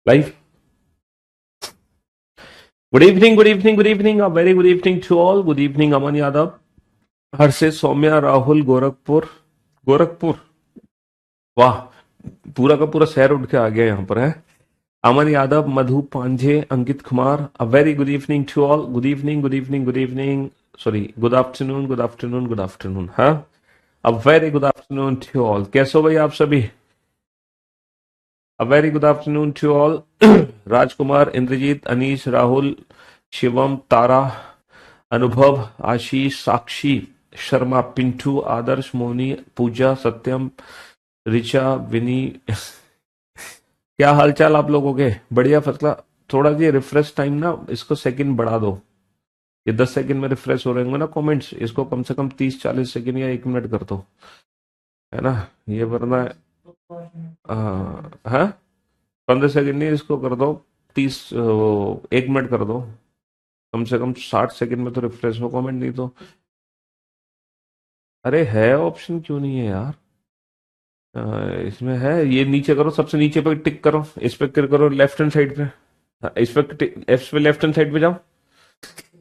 Live. Good evening, good evening, good evening. A very good evening to all. Good evening, Aman Yadav. हर्षित, सौम्या, राहुल, गोरखपुर. गोरखपुर. वाह, पूरा का पूरा शहर उठ के आ गया यहाँ पर है. Aman Yadav, Madhu Panjhe, Ankit Kumar. A very good evening to all. Good evening, good evening, good evening. Sorry, good afternoon, good afternoon, good afternoon. हाँ, a very good afternoon to all. कैसे हो भाई आप सभी? A very good afternoon to all. राजकुमार, इंद्रजीत, अनीश, राहुल, शिवम, तारा, अनुभव, आशीष, साक्षी, शर्मा, पिंटू, आदर्श, मोनी, पूजा, सत्यम, ऋचा, विनी. क्या हालचाल आप लोगों के? बढ़िया, फसला. थोड़ा ये रिफ्रेश टाइम ना, इसको सेकंड बढ़ा दो. ये 10 सेकंड में रिफ्रेश हो रहे होंगे ना कमेंट्स. इसको कम से कम 30-40 सेकंड या 1 मिनट कर दो, है ना? ये वरना हाँ, 15 सेकंड नहीं, इसको कर दो 1 मिनट कर दो. कम से कम 60 सेकंड में तो रिफ्रेश हो कमेंट, नहीं तो. अरे है ऑप्शन, क्यों नहीं है यार? इसमें है, ये नीचे करो, सबसे नीचे पे टिक करो, इस पे क्लिक करो, लेफ्ट हैंड साइड पे. हाँ, इस पे लेफ्ट हैंड साइड पे जाओ.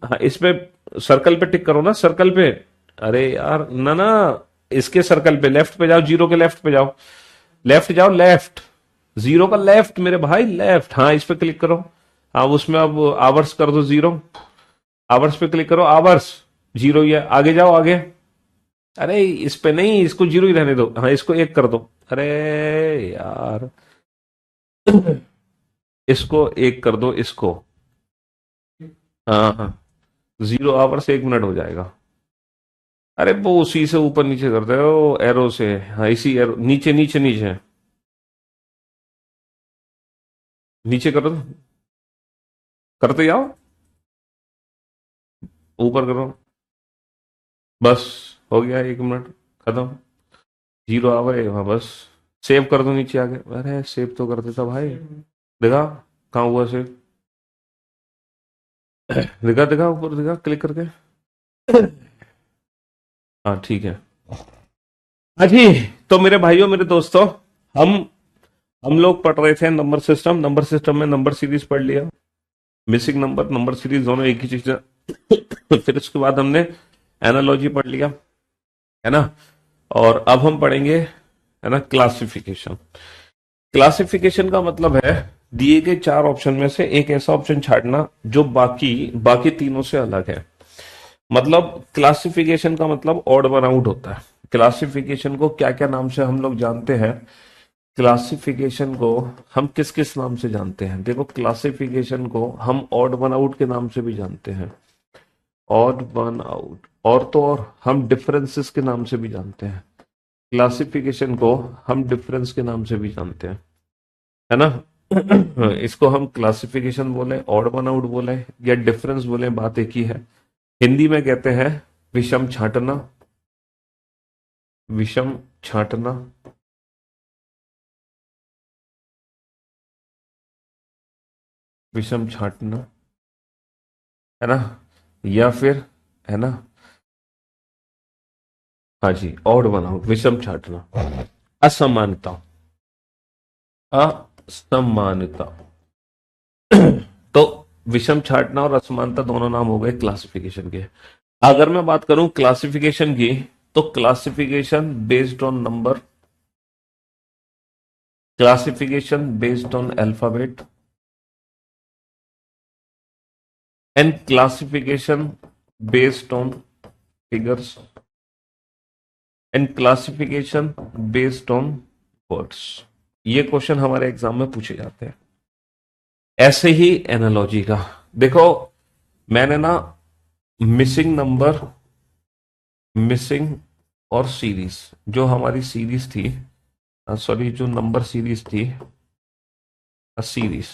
हाँ, इस पे सर्कल पे टिक करो ना, सर्कल पे. अरे यार, ना ना, इसके सर्कल पे लेफ्ट पे जाओ, जीरो के लेफ्ट पे जाओ. लेफ्ट जाओ, लेफ्ट. जीरो का लेफ्ट मेरे भाई, लेफ्ट. हाँ, इस पे क्लिक करो. हाँ, उसमें अब आवर्स कर दो 0. आवर्स पे क्लिक करो, आवर्स. जीरो, ये आगे जाओ, आगे. अरे इस पे नहीं, इसको जीरो ही रहने दो. हाँ, इसको 1 कर दो. अरे यार, इसको 1 कर दो, इसको. हाँ हाँ, 0 आवर्स 1 मिनट हो जाएगा. अरे वो उसी से ऊपर नीचे करते हो, एरो से. हाँ, इसी एरो, नीचे नीचे नीचे. नीचे करो, करते जाओ. ऊपर करो. बस, हो गया 1 मिनट, खत्म. 0 आवर है, हाँ बस. सेव कर दो नीचे आगे. अरे सेव तो कर देता भाई. दिखा, कहाँ हुआ सेव? दिखा दिखा, ऊपर दिखा, क्लिक करके. हाँ ठीक है. हाँ जी. तो मेरे भाइयों, मेरे दोस्तों, हम हम लोग पढ़ रहे थे नंबर सिस्टम. नंबर सिस्टम में नंबर सीरीज पढ़ लिया. मिसिंग नंबर, नंबर सीरीज दोनों एक ही चीज है. फिर उसके बाद हमने एनालॉजी पढ़ लिया, है ना? और अब हम पढ़ेंगे, है ना, क्लासिफिकेशन. क्लासिफिकेशन का मतलब है दिए गए 4 ऑप्शन में से एक ऐसा ऑप्शन छांटना जो बाकी बाकी तीनों से अलग है. मतलब क्लासिफिकेशन का मतलब ऑड वन आउट होता है. क्लासिफिकेशन को क्या क्या नाम से हम लोग जानते हैं? क्लासिफिकेशन को हम किस किस नाम से जानते हैं? देखो, क्लासिफिकेशन को हम ऑड वन आउट के नाम से भी जानते हैं. Odd one out. और तो और हम डिफरेंसेस के नाम से भी जानते हैं. क्लासिफिकेशन को हम डिफरेंस के नाम से भी जानते हैं, है ना? इसको हम क्लासिफिकेशन बोले, ऑड वन आउट बोले, या डिफरेंस बोले, बात एक ही है. हिंदी में कहते हैं विषम छांटना. विषम छांटना. विषम छांटना, है ना? या फिर, है ना, हाँ जी, ऑड वन आउट, विषम छांटना. असमानता. असमानता. तो विषम छांटना और असमानता दोनों नाम हो गए क्लासिफिकेशन के. अगर मैं बात करूं क्लासिफिकेशन की, तो classification based on number, classification based on alphabet, and classification based on figures, and classification based on words. ये क्वेश्चन हमारे एग्जाम में पूछे जाते हैं. ऐसे ही एनालॉजी का देखो. मैंने ना मिसिंग नंबर, मिसिंग और सीरीज, जो हमारी सीरीज थी, सॉरी, जो नंबर सीरीज थी, सीरीज,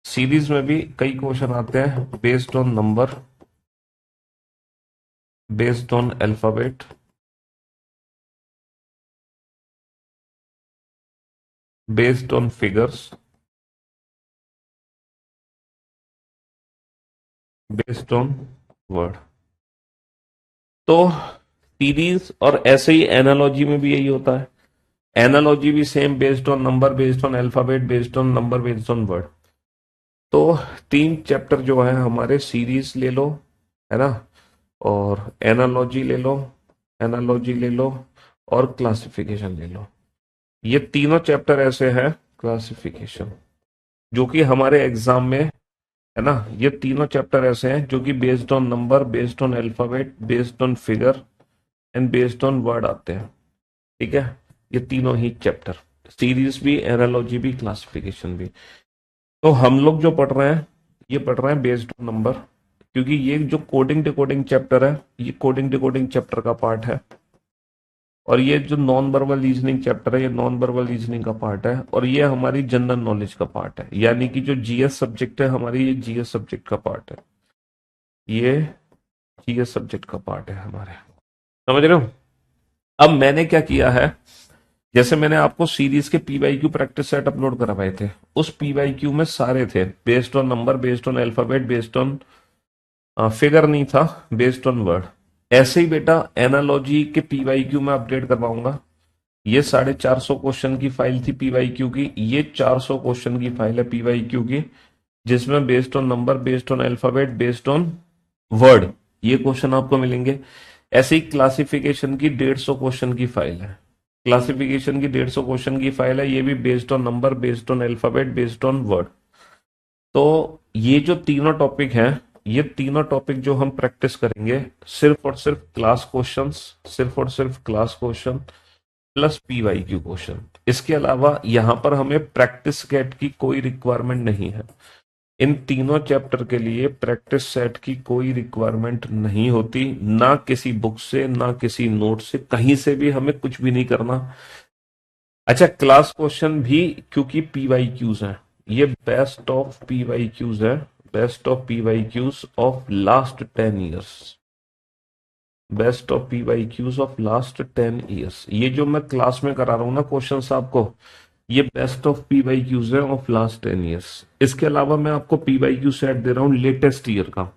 सीरीज में भी कई क्वेश्चन आते हैं based on number, based on alphabet, based on figures, based on word. तो सीरीज और ऐसे ही एनालॉजी में भी यही होता है. एनालॉजी भी same, based on number, based on alphabet, based on number, based on word. तो 3 चैप्टर जो है हमारे, सीरीज ले लो, है ना, और एनालॉजी ले लो, एनालॉजी ले लो, और क्लासिफिकेशन ले लो। ये तीनों चैप्टर ऐसे हैं, क्लासिफिकेशन, जो कि हमारे एग्जाम में, है ना, ये तीनों चैप्टर ऐसे हैं जो कि based on number, based on alphabet, based on figure and based on word आते हैं। ठीक है, ये तीनों ही चैप्टर, सीरीज भी, एनालॉजी भी, क्लासिफिकेशन भी। तो हम लोग जो पढ़ रहे हैं, ये पढ़ रहे हैं बेस्ड ऑन नंबर, क्योंकि ये जो कोडिंग डिकोडिंग चैप्टर है, ये कोडिंग डिकोडिंग चैप्टर का पार्ट है। और ये जो नॉन वर्बल रीजनिंग चैप्टर है, ये नॉन वर्बल रीजनिंग का पार्ट है। और ये हमारी जनरल नॉलेज का पार्ट है, यानी कि जो जीएस सब्जेक्ट है हमारी, ये जीएस सब्जेक्ट का पार्ट है, ये जीएस सब्जेक्ट का पार्ट है हमारे। समझ रहे हो? अब मैंने क्या किया है, जैसे मैंने आपको सीरीज के पीवाईक्यू प्रैक्टिस सेट अपलोड करवाए थे, उस पीवाईक्यू में सारे थे based on number, based on alphabet, based on figure नहीं था, बेस्ड ऑन वर्ड। ऐसे ही बेटा एनालॉजी के पीवाईक्यू में अपडेट करवाऊंगा। ये 450 क्वेश्चन की फाइल थी पीवाईक्यू की, ये 400 क्वेश्चन की फाइल है पीवाईक्यू की, जिसमें based on number, based on alphabet, based on word ये क्वेश्चन आपको मिलेंगे। ऐसे ही क्लासिफिकेशन की 150 क्वेश्चन की फाइल है, क्लासिफिकेशन की 150 क्वेश्चन की फाइल है, ये भी based on number, based on alphabet, based on word. तो ये जो तीनों टॉपिक हैं, ये तीनों टॉपिक जो हम प्रैक्टिस करेंगे, सिर्फ और सिर्फ क्लास क्वेश्चंस, सिर्फ और सिर्फ class question plus PYQ question. इसके अलावा यहां पर हमें प्रैक्टिस सेट की कोई रिक्वायरमेंट नहीं है। इन तीनों चैप्टर के लिए प्रैक्टिस सेट की कोई रिक्वायरमेंट नहीं होती, ना किसी बुक से, ना किसी नोट से, कहीं से भी हमें कुछ भी नहीं करना। अच्छा, क्लास क्वेश्चन भी, क्योंकि पीवाईक्यूज हैं, ये बेस्ट ऑफ पीवाईक्यूज है, best of PYQs of last 10 years, best of PYQs of last 10 years. ये जो मैं क्लास में करा रहा हूं ना क्वेश्चंस आपको, ये बेस्ट ऑफ पीवाईक्यूज है ऑफ लास्ट 10 ईयर्स। इसके अलावा मैं आपको पीवाईक्यू सेट दे रहा हूं लेटेस्ट ईयर का,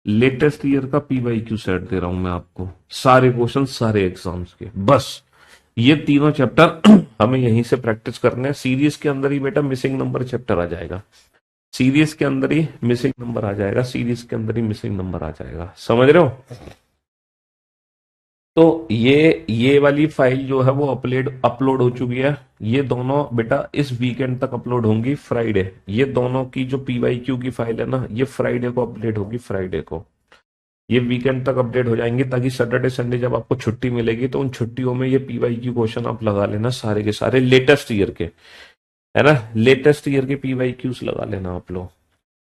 लेटेस्ट ईयर का पीवाईक्यू सेट दे रहा हूं मैं आपको, सारे क्वेश्चन सारे एग्जाम्स के। बस ये तीनों चैप्टर हमें यहीं से प्रैक्टिस करने हैं। सीरीज के अंदर ही बेटा मिसिंग नंबर चैप्टर आ जाएगा, सीरीज के अंदर ही मिसिंग नंबर आ जाएगा, सीरीज के अंदर ही मिसिंग नंबर आ जाएगा। समझ रहे हो? तो ये वाली फाइल जो है वो अपलोड हो चुकी है। ये दोनों बेटा इस वीकेंड तक अपलोड होंगी, फ्राइडे। ये दोनों की जो पीवाईक्यू की फाइल है ना, ये फ्राइडे को अपडेट होगी, फ्राइडे को। ये वीकेंड तक अपडेट हो जाएंगे, ताकि सैटरडे संडे जब आपको छुट्टी मिलेगी तो उन छुट्टियों में ये पीवाईक्यू क्वेश्चन आप लगा लेना, सारे के सारे लेटेस्ट ईयर के, है ना, लेटेस्ट ईयर के पीवाईक्यूज लगा लेना आप लोग।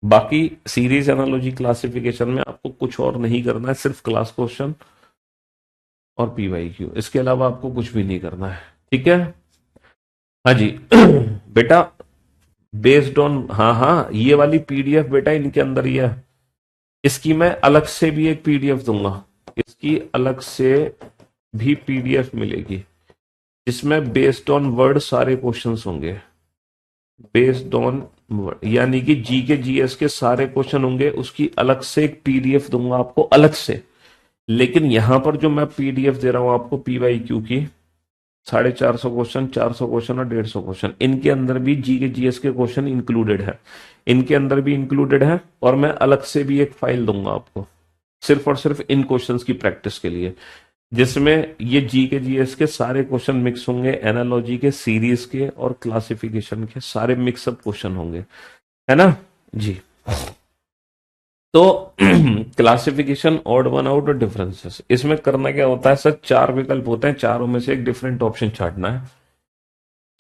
बाकी सीरीज, एनालॉजी, क्लासिफिकेशन में आपको कुछ और नहीं करना है, सिर्फ क्लास क्वेश्चन और पीवाईक्यू, इसके अलावा आपको कुछ भी नहीं करना है। ठीक है? हाँ जी बेटा, बेस्ड ऑन, हाँ हाँ, ये वाली पीडीएफ बेटा इनके अंदर ही है। इसकी मैं अलग से भी एक पीडीएफ दूंगा, इसकी अलग से भी पीडीएफ मिलेगी, जिसमें बेस्ड ऑन वर्ड सारे क्वेश्चंस होंगे, बेस्ड ऑन वर्ड, यानी कि जी के जीएस के सारे क्वेश्चन होंगे। उसकी अलग से एक पीडीएफ दूंगा आपको, अलग से। लेकिन यहां पर जो मैं पीडीएफ दे रहा हूं आपको पीवाईक्यू की, 450 क्वेश्चन, 400 क्वेश्चन और 150 क्वेश्चन, इनके अंदर भी जी के जीएस के क्वेश्चन इंक्लूडेड है, इनके अंदर भी इंक्लूडेड है। और मैं अलग से भी एक फाइल दूंगा आपको, सिर्फ और सिर्फ इन क्वेश्चंस की प्रैक्टिस के लिए, जिसमें ये जी के जीएस के सारे क्वेश्चन मिक्स होंगे, एनालॉजी के, सीरीज के और क्लासिफिकेशन के सारे मिक्सअप क्वेश्चन होंगे, है ना जी। तो क्लासिफिकेशन, ऑड वन आउट और डिफरेंसेस, इसमें करना क्या होता है सर, 4 विकल्प होते हैं, चारों में से एक डिफरेंट ऑप्शन छांटना है,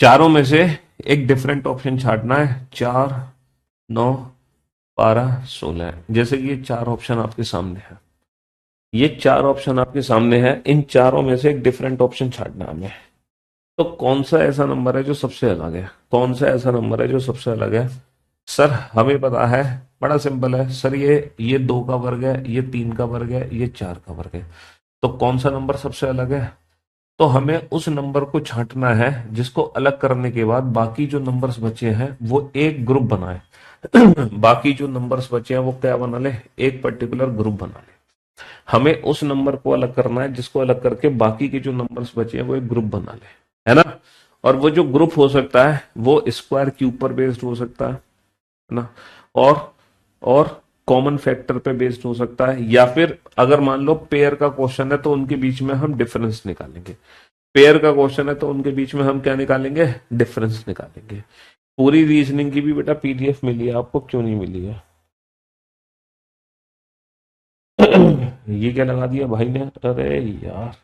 चारों में से एक डिफरेंट ऑप्शन छांटना है। 4, 9, 12, 16, जैसे कि ये 4 ऑप्शन आपके सामने है, ये 4 ऑप्शन आपके सामने है, इन चारों में से एक डिफरेंट ऑप्शन छांटना है हमें। तो कौन सा ऐसा नंबर है जो सबसे अलग है, कौन सा ऐसा नंबर है जो सबसे अलग है? सर हमें पता है, बड़ा सिंपल है सर, ये 2 का वर्ग है, ये 3 का वर्ग है, ये 4 का वर्ग है। तो कौन सा नंबर सबसे अलग है? तो हमें उस नंबर को छांटना है जिसको अलग करने के बाद बाकी जो नंबर्स बचे हैं वो एक ग्रुप बनाए बाकी जो नंबर्स बचे हैं वो क्या बना ले, एक पर्टिकुलर ग्रुप बना ले। हमें उस नंबर को अलग करना है जिसको अलग करके बाकी के जो नंबर्स बचे हैं वो एक ग्रुप बना ले। है ना। और वो जो ग्रुप हो सकता है वो स्क्वायर क्यूब पर बेस्ड हो सकता है ना। और और कॉमन फैक्टर पे बेस्ड हो सकता है, या फिर अगर मान लो पेयर का क्वेश्चन है तो उनके बीच में हम डिफरेंस निकालेंगे। पेयर का क्वेश्चन है तो उनके बीच में हम क्या निकालेंगे, डिफरेंस निकालेंगे। पूरी रीजनिंग की भी बेटा पीडीएफ मिली है आपको, क्यों नहीं मिली है? ये क्या लगा दिया भाई ने, अरे यार।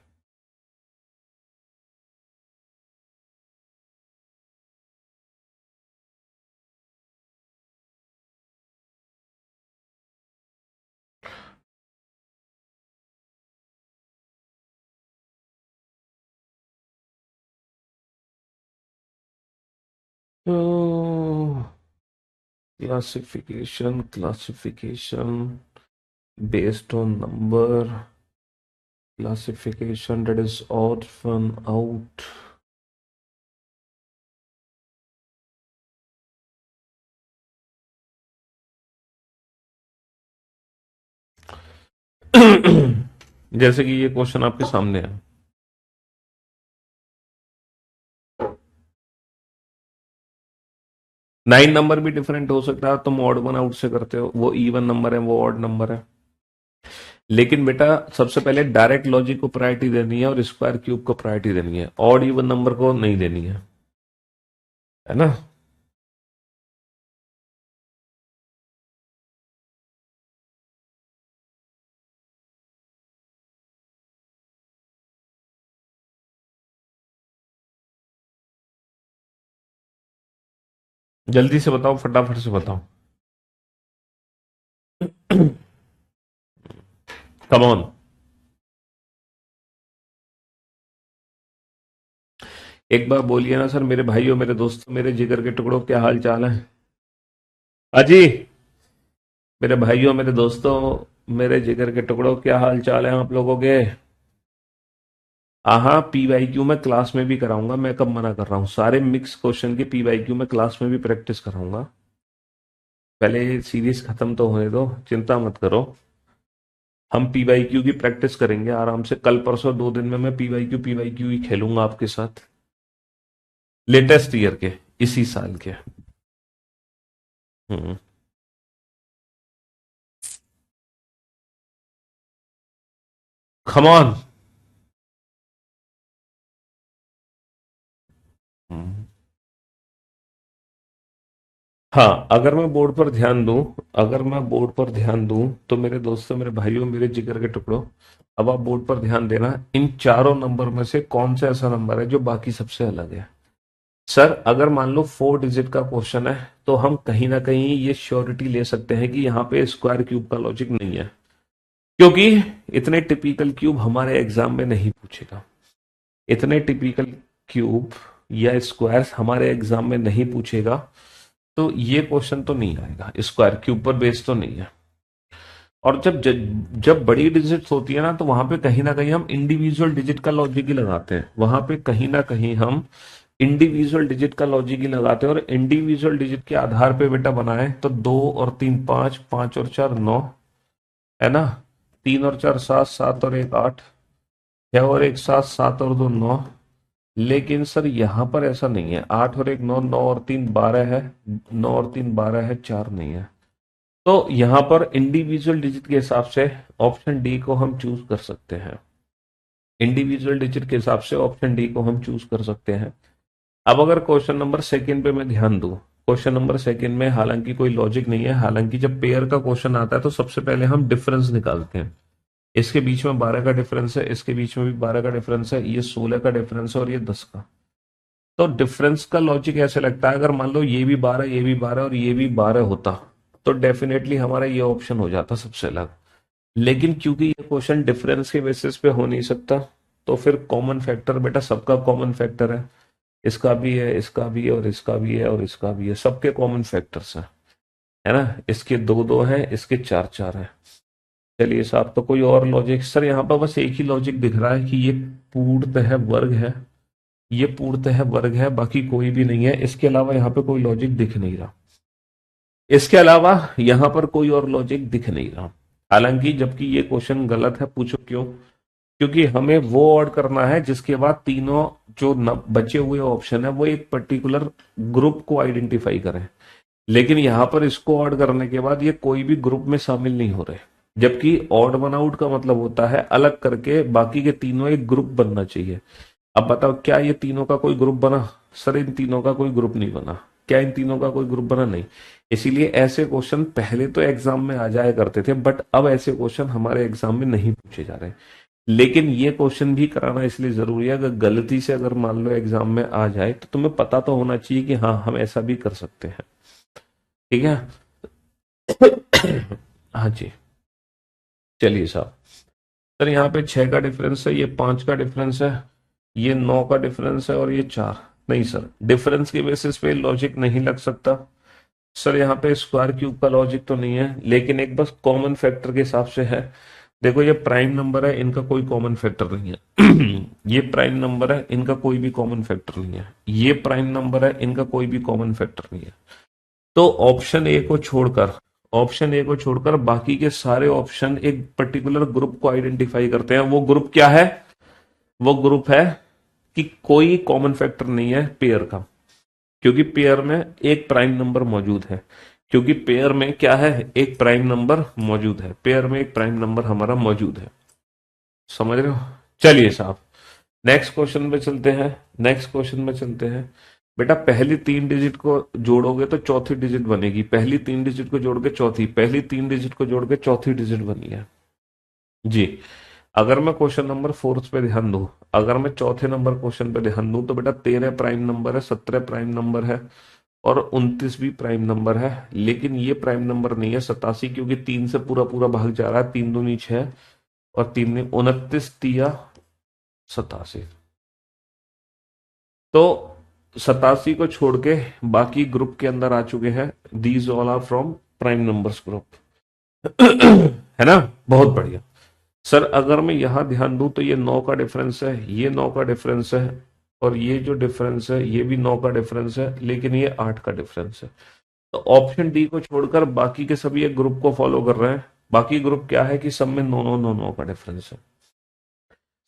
Classification based on number, classification that is odd one out. जैसे कि ये क्वेश्चन आपके सामने है। 9 नंबर भी डिफरेंट हो सकता है, तुम ऑड वन आउट से करते हो, वो इवन नंबर है, वो ऑड नंबर है। लेकिन बेटा सबसे पहले डायरेक्ट लॉजिक को प्रायोरिटी देनी है और स्क्वायर क्यूब को प्रायोरिटी देनी है, ऑड इवन नंबर को नहीं देनी है ना। जल्दी से बताओ, फटाफट से बताओ। Come on. एक बार बोलिए ना सर, मेरे भाइयों, मेरे दोस्तों, मेरे जिगर के टुकड़ों, क्या हाल चाल है? अजी, मेरे भाइयों, मेरे दोस्तों, मेरे जिगर के टुकड़ों, क्या हाल चाल है आप लोगों के? हाँ, पी वाई क्यू मैं क्लास में भी कराऊंगा, मैं कब मना कर रहा हूँ, सारे मिक्स क्वेश्चन की पी वाई क्यू मैं क्लास में भी प्रैक्टिस कराऊंगा। पहले ये सीरीज खत्म तो होने दो, चिंता मत करो। हम पी वाई क्यू की प्रैक्टिस करेंगे आराम से, कल परसों 2 दिन में मैं पी वाई क्यू ही खेलूंगा आपके साथ, लेटेस्ट ईयर के, इसी साल के। हम्म। Come on. हाँ, अगर मैं बोर्ड पर ध्यान दूं, अगर मैं बोर्ड पर ध्यान दूं तो मेरे दोस्तों, मेरे भाइयों, मेरे जिगर के टुकड़ों, अब आप बोर्ड पर ध्यान देना, इन चारों नंबर में से कौन सा ऐसा नंबर है जो बाकी सबसे अलग है? सर अगर मान लो 4 डिजिट का क्वेश्चन है तो हम कहीं ना कहीं ये श्योरिटी ले सकते हैं कि यहाँ पे स्क्वायर क्यूब का लॉजिक नहीं है, क्योंकि इतने टिपिकल क्यूब हमारे एग्जाम में नहीं पूछेगा। इतने टिपिकल क्यूब या स्क्वायर्स हमारे एग्जाम में नहीं पूछेगा, तो ये क्वेश्चन तो नहीं आएगा, स्क्वायर क्यूब पर बेस्ड तो नहीं है। और जब बड़ी डिजिट्स होती है ना, तो वहां पे कहीं ना कहीं हम इंडिविजुअल डिजिट का लॉजिक ही लगाते हैं, वहां पे कहीं ना कहीं हम इंडिविजुअल डिजिट का लॉजिक ही लगाते हैं, और इंडिविजुअल डिजिट के आधार पे बेटा बनाए तो 2 और 3 5, 5 और 4 9, है ना। 3 और 4 7, 7 और 1 8, 6 और 1 7, 7 और 2 9। लेकिन सर यहाँ पर ऐसा नहीं है, 8 और 1 9, 9 और 3 12 है, 9 और 3 12 है, 4 नहीं है। तो यहाँ पर इंडिविजुअल डिजिट के हिसाब से ऑप्शन डी को हम चूज कर सकते हैं। इंडिविजुअल डिजिट के हिसाब से ऑप्शन डी को हम चूज कर सकते हैं। अब अगर क्वेश्चन नंबर सेकंड पे मैं ध्यान दूं, क्वेश्चन नंबर सेकंड में हालांकि कोई लॉजिक नहीं है, हालांकि जब पेयर का क्वेश्चन आता है तो सबसे पहले हम डिफरेंस निकालते हैं। इसके बीच में 12 का डिफरेंस है, इसके बीच में भी 12 का डिफरेंस है, ये 16 का डिफरेंस है और ये 10 का। तो डिफरेंस का लॉजिक ऐसे लगता है, अगर मान लो ये भी 12, ये भी 12 और ये भी 12 होता, तो डेफिनेटली हमारा ये ऑप्शन हो जाता सबसे अलग। लेकिन क्योंकि ये क्वेश्चन डिफरेंस के बेसिस पे हो नहीं सकता, तो फिर कॉमन फैक्टर बेटा सबका कॉमन फैक्टर है, इसका भी है, इसका भी है, और इसका भी है, और इसका भी है, सबके कॉमन फैक्टर्स हैं, है ना। इसके 2 2 हैं, इसके 4 4 हैं। चलिए साहब, तो कोई और लॉजिक? सर यहाँ पर बस एक ही लॉजिक दिख रहा है कि ये पूर्णतः वर्ग है, ये पूर्णतः वर्ग है, बाकी कोई भी नहीं है, इसके अलावा यहाँ पे कोई लॉजिक दिख नहीं रहा, इसके अलावा यहाँ पर कोई और लॉजिक दिख नहीं रहा। हालांकि जबकि ये क्वेश्चन गलत है, पूछो क्यों? क्योंकि हमें वो ऑड करना है जिसके बाद तीनों जो बचे हुए ऑप्शन है वो एक पर्टिकुलर ग्रुप को आइडेंटिफाई करें। लेकिन यहां पर इसको ऑड करने के बाद ये कोई भी ग्रुप में शामिल नहीं हो रहे, जबकि ऑड वन आउट का मतलब होता है अलग करके बाकी के तीनों एक ग्रुप बनना चाहिए। अब बताओ क्या ये तीनों का कोई ग्रुप बना? सर इन तीनों का कोई ग्रुप नहीं बना। क्या इन तीनों का कोई ग्रुप बना? नहीं। इसीलिए ऐसे क्वेश्चन पहले तो एग्जाम में आ जाया करते थे, बट अब ऐसे क्वेश्चन हमारे एग्जाम में नहीं पूछे जा रहे। लेकिन ये क्वेश्चन भी कराना इसलिए जरूरी है, अगर गलती से अगर मान लो एग्जाम में आ जाए तो तुम्हें पता तो होना चाहिए कि हाँ हम ऐसा भी कर सकते हैं। ठीक है। हाँ जी। चलिए साहब, सर यहाँ पे 6 का डिफरेंस है, ये 5 का डिफरेंस है, ये 9 का डिफरेंस है और ये 4। नहीं सर, डिफरेंस के बेसिस पे लॉजिक नहीं लग सकता। सर यहाँ पे स्क्वायर क्यूब का लॉजिक तो नहीं है, लेकिन एक बस कॉमन फैक्टर के हिसाब से है। देखो ये प्राइम नंबर है, इनका कोई कॉमन फैक्टर नहीं है। ये प्राइम नंबर है, इनका कोई भी कॉमन फैक्टर नहीं है। ये प्राइम नंबर है, इनका कोई भी कॉमन फैक्टर नहीं है। तो ऑप्शन ए को छोड़कर बाकी के सारे ऑप्शन एक पर्टिकुलर ग्रुप को आइडेंटिफाई करते हैं। वो ग्रुप क्या है? वो ग्रुप है कि कोई कॉमन फैक्टर नहीं है पेयर का, क्योंकि पेयर में एक प्राइम नंबर मौजूद है। क्योंकि पेयर में क्या है? एक प्राइम नंबर मौजूद है। पेयर में एक प्राइम नंबर हमारा मौजूद है। समझ रहे हो? चलिए साहब, नेक्स्ट क्वेश्चन पे चलते हैं। नेक्स्ट क्वेश्चन में चलते हैं। बेटा पहली 3 डिजिट को जोड़ोगे तो चौथी डिजिट बनेगी। पहली 3 डिजिट को जोड़ के चौथी, पहली 3 डिजिट को जोड़ के चौथी डिजिट बनी है जी। अगर मैं क्वेश्चन नंबर 4 पे ध्यान दूं, अगर मैं चौथे नंबर क्वेश्चन पे ध्यान दूं, तो बेटा 13 प्राइम नंबर है, 17 प्राइम नंबर है और 29 भी प्राइम नंबर है। लेकिन ये प्राइम नंबर नहीं है 87, क्योंकि 3 से पूरा पूरा भाग जा रहा है। 3 दूनी 6 और 3 ने 29 तिया 87। तो 87 को छोड़ के बाकी ग्रुप के अंदर आ चुके हैं। These all are from prime numbers group. है ना? बहुत बढ़िया। सर अगर मैं यहां ध्यान दूं तो ये 9 का डिफरेंस है, ये 9 का डिफरेंस है और ये जो डिफरेंस है ये भी 9 का डिफरेंस है, लेकिन ये 8 का डिफरेंस है। तो ऑप्शन डी को छोड़कर बाकी के सभी एक ग्रुप को फॉलो कर रहे हैं। बाकी ग्रुप क्या है कि सब में 9 का डिफरेंस है।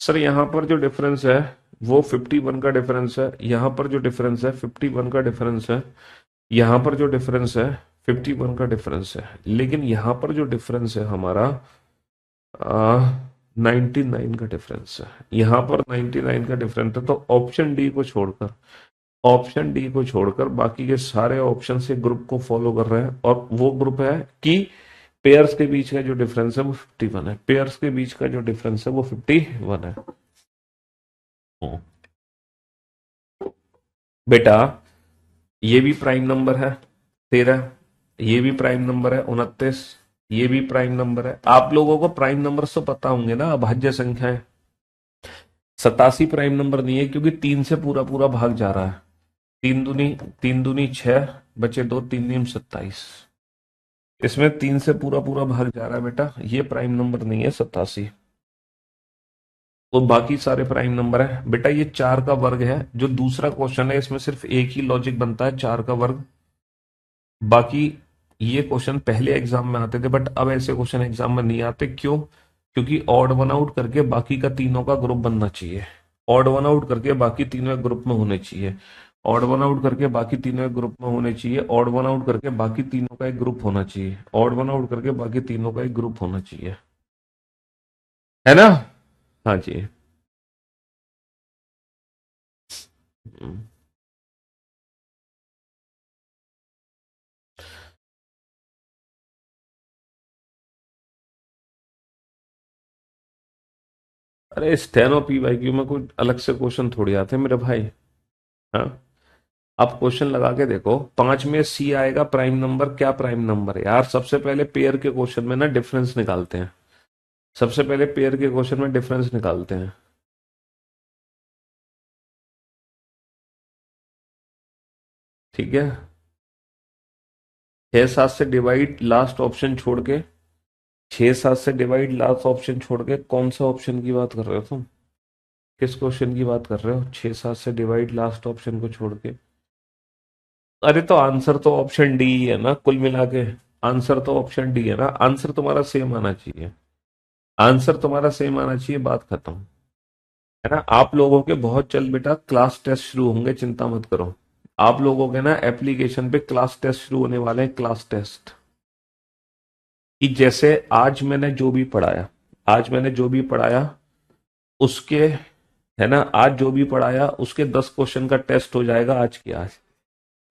सर यहां पर जो डिफरेंस है वो 51 का डिफरेंस है, यहां पर जो डिफरेंस है 51 का डिफरेंस है, यहां पर जो डिफरेंस है 51 का डिफरेंस है, लेकिन यहां पर जो डिफरेंस है हमारा 99 का डिफरेंस है। यहां पर 99 का डिफरेंस है। तो ऑप्शन डी को छोड़कर बाकी के सारे ऑप्शन से ग्रुप को फॉलो कर रहे हैं, और वो ग्रुप है कि पेयर्स के बीच का जो डिफरेंस है वो 51 है। पेयर्स के बीच का जो डिफरेंस है वो 51 है। बेटा ये भी प्राइम नंबर है 13, ये भी प्राइम नंबर है 29, ये भी प्राइम नंबर है। आप लोगों को प्राइम नंबर तो पता होंगे ना, अभाज्य संख्याएं। 87 प्राइम नंबर नहीं है, क्योंकि 3 से पूरा पूरा भाग जा रहा है। 3 दूनी 6, बचे 2, 3 27। इसमें 3 से पूरा पूरा भाग जा रहा है बेटा, ये प्राइम नंबर नहीं है 87। तो बाकी सारे प्राइम नंबर है। बेटा ये 4 का वर्ग है, जो दूसरा क्वेश्चन है इसमें सिर्फ एक ही लॉजिक बनता है, 4 का वर्ग। बाकी ये क्वेश्चन पहले एग्जाम में आते थे, बट अब ऐसे क्वेश्चन एग्जाम में नहीं आते। क्यों? क्योंकि ऑड वन आउट करके बाकी का तीनों का ग्रुप बनना चाहिए। ऑड वन आउट करके बाकी तीनों एक ग्रुप में होने चाहिए। ऑड वन आउट करके बाकी तीनों एक ग्रुप में होने चाहिए। ऑड वन आउट करके बाकी तीनों का एक ग्रुप होना चाहिए। ऑड वन आउट करके बाकी तीनों का एक ग्रुप होना चाहिए। है ना? हाँ जी। हम्म। अरे स्टेनो पी वाई क्यू में कोई अलग से क्वेश्चन थोड़ी आते हैं मेरे भाई। हाँ, आप क्वेश्चन लगा के देखो। 5 में सी आएगा प्राइम नंबर। क्या प्राइम नंबर है यार? सबसे पहले पेयर के क्वेश्चन में ना डिफरेंस निकालते हैं। सबसे पहले पेयर के क्वेश्चन में डिफरेंस निकालते हैं। ठीक है। 6 7 से डिवाइड लास्ट ऑप्शन छोड़ के, 6 7 से डिवाइड लास्ट ऑप्शन छोड़ के, कौन सा ऑप्शन की बात कर रहे हो तुम? किस क्वेश्चन की बात कर रहे हो? 6 7 से डिवाइड लास्ट ऑप्शन को छोड़ के। अरे तो आंसर तो ऑप्शन डी ही है ना कुल मिला के। आंसर तो ऑप्शन डी है ना। आंसर तुम्हारा सेम आना चाहिए। आंसर तुम्हारा सेम आना चाहिए, बात खत्म। है ना। आप लोगों के बहुत जल्द बेटा क्लास टेस्ट शुरू होंगे, चिंता मत करो। आप लोगों के ना एप्लीकेशन पे क्लास टेस्ट शुरू होने वाले हैं, क्लास टेस्ट। कि जैसे आज मैंने जो भी पढ़ाया उसके, है ना, आज जो भी पढ़ाया उसके 10 क्वेश्चन का टेस्ट हो जाएगा आज की आज।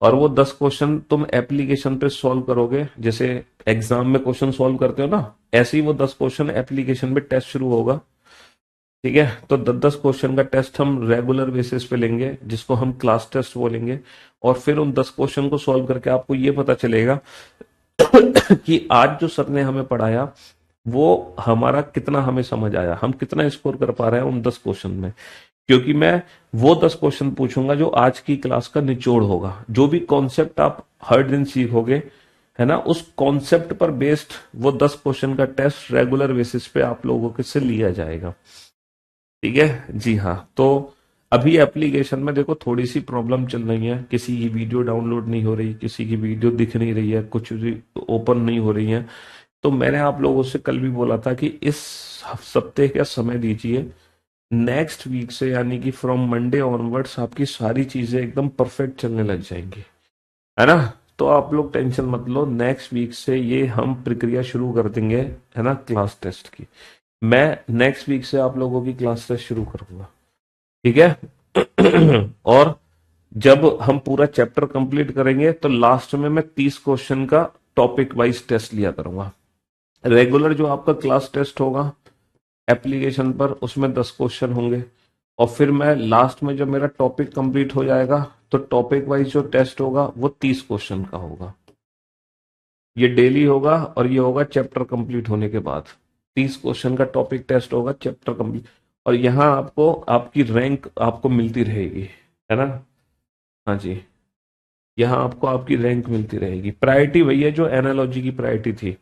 और वो 10 क्वेश्चन तुम एप्लीकेशन पे सॉल्व करोगे, जैसे एग्जाम में क्वेश्चन सॉल्व करते हो ना, ऐसे ही वो 10 क्वेश्चन एप्लीकेशन पे टेस्ट शुरू होगा। ठीक है, तो 10 10 क्वेश्चन का टेस्ट हम रेगुलर बेसिस पे लेंगे, जिसको हम क्लास टेस्ट बोलेंगे। और फिर उन 10 क्वेश्चन को सॉल्व करके आपको ये पता चलेगा कि आज जो सर ने हमें पढ़ाया वो हमारा कितना हमें समझ आया, हम कितना स्कोर कर पा रहे हैं उन 10 क्वेश्चन में। क्योंकि मैं वो 10 क्वेश्चन पूछूंगा जो आज की क्लास का निचोड़ होगा, जो भी कॉन्सेप्ट आप हर दिन सीखोगे, है ना, उस कॉन्सेप्ट पर बेस्ड वो 10 क्वेश्चन का टेस्ट रेगुलर बेसिस पे आप लोगों के से लिया जाएगा। ठीक है जी हाँ। तो अभी एप्लीकेशन में देखो थोड़ी सी प्रॉब्लम चल रही है, किसी की वीडियो डाउनलोड नहीं हो रही, किसी की वीडियो दिख नहीं रही है, कुछ भी ओपन नहीं हो रही है। तो मैंने आप लोगों से कल भी बोला था कि इस सप्ताह का समय दीजिए, नेक्स्ट वीक से यानी कि फ्रॉम मंडे ऑनवर्ड्स आपकी सारी चीजें एकदम परफेक्ट चलने लग जाएंगी, है ना। तो आप लोग टेंशन मत लो, नेक्स्ट वीक से ये हम प्रक्रिया शुरू कर देंगे, है ना, क्लास टेस्ट की। मैं नेक्स्ट वीक से आप लोगों की क्लास टेस्ट शुरू करूंगा। ठीक है। और जब हम पूरा चैप्टर कंप्लीट करेंगे तो लास्ट में मैं 30 क्वेश्चन का टॉपिक वाइज टेस्ट लिया करूंगा। रेगुलर जो आपका क्लास टेस्ट होगा एप्लीकेशन पर, उसमें 10 क्वेश्चन होंगे। और फिर मैं लास्ट में जब मेरा टॉपिक कंप्लीट हो जाएगा तो टॉपिक वाइज जो टेस्ट होगा वो 30 क्वेश्चन का होगा। ये डेली होगा और ये होगा चैप्टर कंप्लीट होने के बाद। 30 क्वेश्चन का टॉपिक टेस्ट होगा चैप्टर कंप्लीट। और यहाँ आपको आपकी रैंक आपको मिलती रहेगी, है ना। हाँ जी, यहाँ आपको आपकी रैंक मिलती रहेगी। प्रायोरिटी वही है जो एनालॉजी की प्रायोरिटी थी।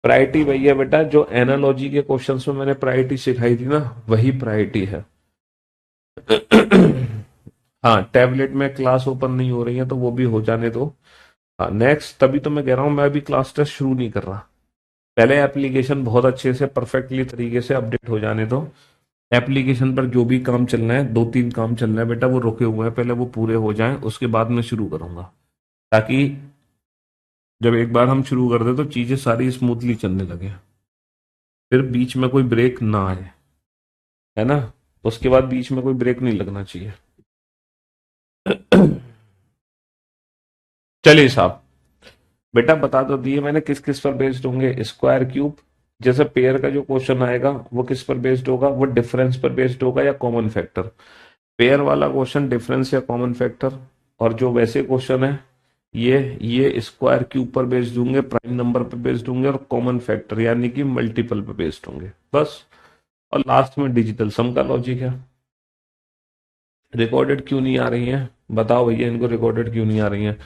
प्रायोरिटी वही है बेटा जो एनालॉजी के क्वेश्चंस में मैंने प्रायोरिटी सिखाई थी ना, वही प्रायोरिटी है। हाँ, टैबलेट में क्लास ओपन नहीं हो रही है तो वो भी हो जाने दो। हाँ नेक्स्ट, तभी तो मैं कह रहा हूँ मैं अभी क्लास टेस्ट शुरू नहीं कर रहा। पहले एप्लीकेशन बहुत अच्छे से परफेक्टली तरीके से अपडेट हो जाने दो। एप्लीकेशन पर जो भी काम चलना है, 2 3 काम चलना है बेटा, वो रुके हुए हैं, पहले वो पूरे हो जाएं, उसके बाद मैं शुरू करूंगा। ताकि जब एक बार हम शुरू कर दे तो चीजें सारी स्मूथली चलने लगे, फिर बीच में कोई ब्रेक ना आए, है ना। उसके बाद बीच में कोई ब्रेक नहीं लगना चाहिए। चलिए साहब, बेटा बता तो दिए मैंने किस किस पर बेस्ड होंगे। स्क्वायर क्यूब, जैसे पेयर का जो क्वेश्चन आएगा वो किस पर बेस्ड होगा, वो डिफरेंस पर बेस्ड होगा या कॉमन फैक्टर। पेयर वाला क्वेश्चन डिफरेंस या कॉमन फैक्टर। और जो वैसे क्वेश्चन है ये स्क्वायर क्यूब पर बेस्ड होंगे, प्राइम नंबर पर बेस्ड होंगे और कॉमन फैक्टर यानी कि मल्टीपल पर बेस्ड होंगे, बस। और लास्ट में डिजिटल सम का लॉजिक है। रिकॉर्डेड क्यों नहीं आ रही है, बताओ भैया, इनको रिकॉर्डेड क्यों नहीं आ रही है।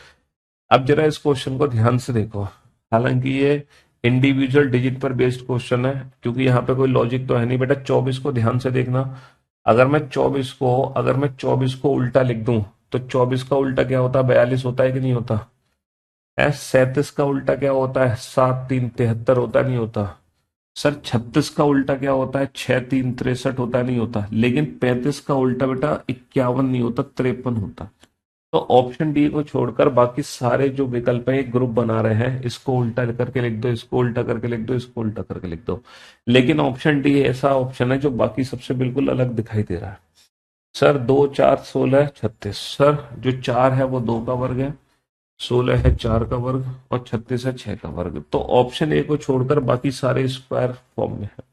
अब जरा इस क्वेश्चन को ध्यान से देखो। हालांकि ये इंडिविजुअल डिजिट पर बेस्ड क्वेश्चन है, क्योंकि यहाँ पे कोई लॉजिक तो है नहीं बेटा। 24 को ध्यान से देखना। अगर मैं 24 को उल्टा लिख दूं तो 24 का उल्टा क्या होता है, 42 होता है कि नहीं होता है। 37 का उल्टा क्या होता है, 7 3 73 होता नहीं होता। सर 36 का उल्टा क्या होता है, 6 3 63 होता नहीं होता। लेकिन 35 का उल्टा बेटा 51 नहीं होता, 53 होता। तो ऑप्शन डी को छोड़कर बाकी सारे जो विकल्प हैं एक ग्रुप बना रहे हैं, इसको उल्टा करके लिख दो, इसको उल्टा करके लिख दो, इसको उल्टा करके लिख दो। लेकिन ऑप्शन डी ऐसा ऑप्शन है जो बाकी सबसे बिल्कुल अलग दिखाई दे रहा है। सर 2 4 16 36, सर जो 4 है वो 2 का वर्ग है, 16 है 4 का वर्ग और 36 है 6 का वर्ग। तो ऑप्शन ए को छोड़कर बाकी सारे स्क्वायर फॉर्म में है।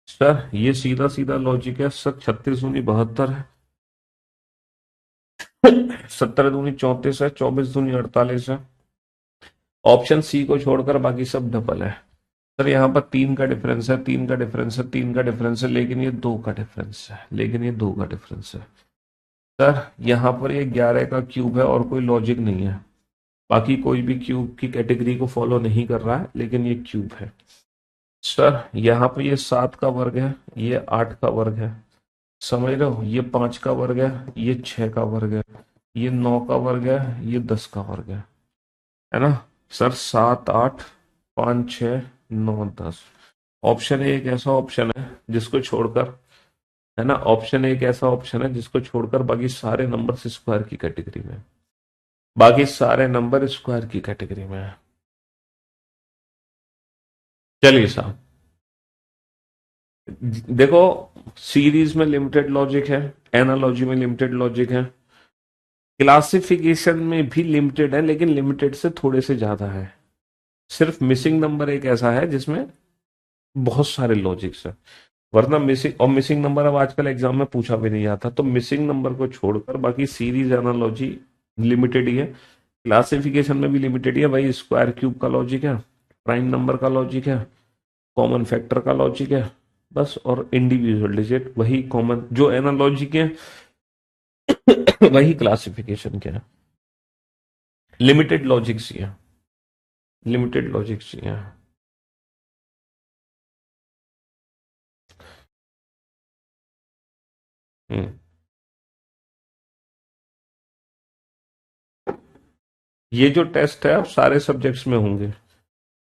सर ये सीधा सीधा लॉजिक है सर, 36 दूनी 72 है, 17 दूनी 34 है, 24 दूनी 48 है। ऑप्शन सी को छोड़कर बाकी सब डबल है। सर यहाँ पर 3 का डिफरेंस है, 3 का डिफरेंस है, 3 का डिफरेंस है, लेकिन ये 2 का डिफरेंस है, लेकिन ये 2 का डिफरेंस है। सर यहाँ पर ये 11 का क्यूब है और कोई लॉजिक नहीं है। बाकी कोई भी क्यूब की कैटेगरी को फॉलो नहीं कर रहा है, लेकिन ये क्यूब है। सर यहाँ पर ये 7 का वर्ग है, ये 8 का वर्ग है, समझ रहे हो। ये 5 का वर्ग है, ये 6 का वर्ग है, ये 9 का वर्ग है, ये 10 का वर्ग है ना। सर 7 8 5 6 9 10। ऑप्शन ए एक ऐसा ऑप्शन है जिसको छोड़कर है ना। ऑप्शन एक ऐसा ऑप्शन है जिसको छोड़कर बाकी सारे नंबर स्क्वायर की कैटेगरी में है। बाकी सारे नंबर स्क्वायर की कैटेगरी में है। चलिए साहब, देखो, सीरीज में लिमिटेड लॉजिक है, एनालॉजी में लिमिटेड लॉजिक है, क्लासिफिकेशन में भी लिमिटेड है, लेकिन लिमिटेड से थोड़े से ज्यादा है। सिर्फ मिसिंग नंबर एक ऐसा है जिसमें बहुत सारे लॉजिक्स है। वरना मिसिंग नंबर अब आजकल एग्जाम में पूछा भी नहीं जाता। तो मिसिंग नंबर को छोड़कर बाकी सीरीज एनालॉजी लिमिटेड ही है। क्लासिफिकेशन में भी लिमिटेड ही है भाई। स्क्वायर क्यूब का लॉजिक है, प्राइम नंबर का लॉजिक है, कॉमन फैक्टर का लॉजिक है, बस। और इंडिविजुअल डिजिट वही कॉमन जो एनालॉजी के हैं, वही क्लासिफिकेशन के हैं। लिमिटेड लॉजिक्स ही है, लिमिटेड लॉजिक्स ही है। हम्म। ये जो टेस्ट है अब सारे सब्जेक्ट्स में होंगे।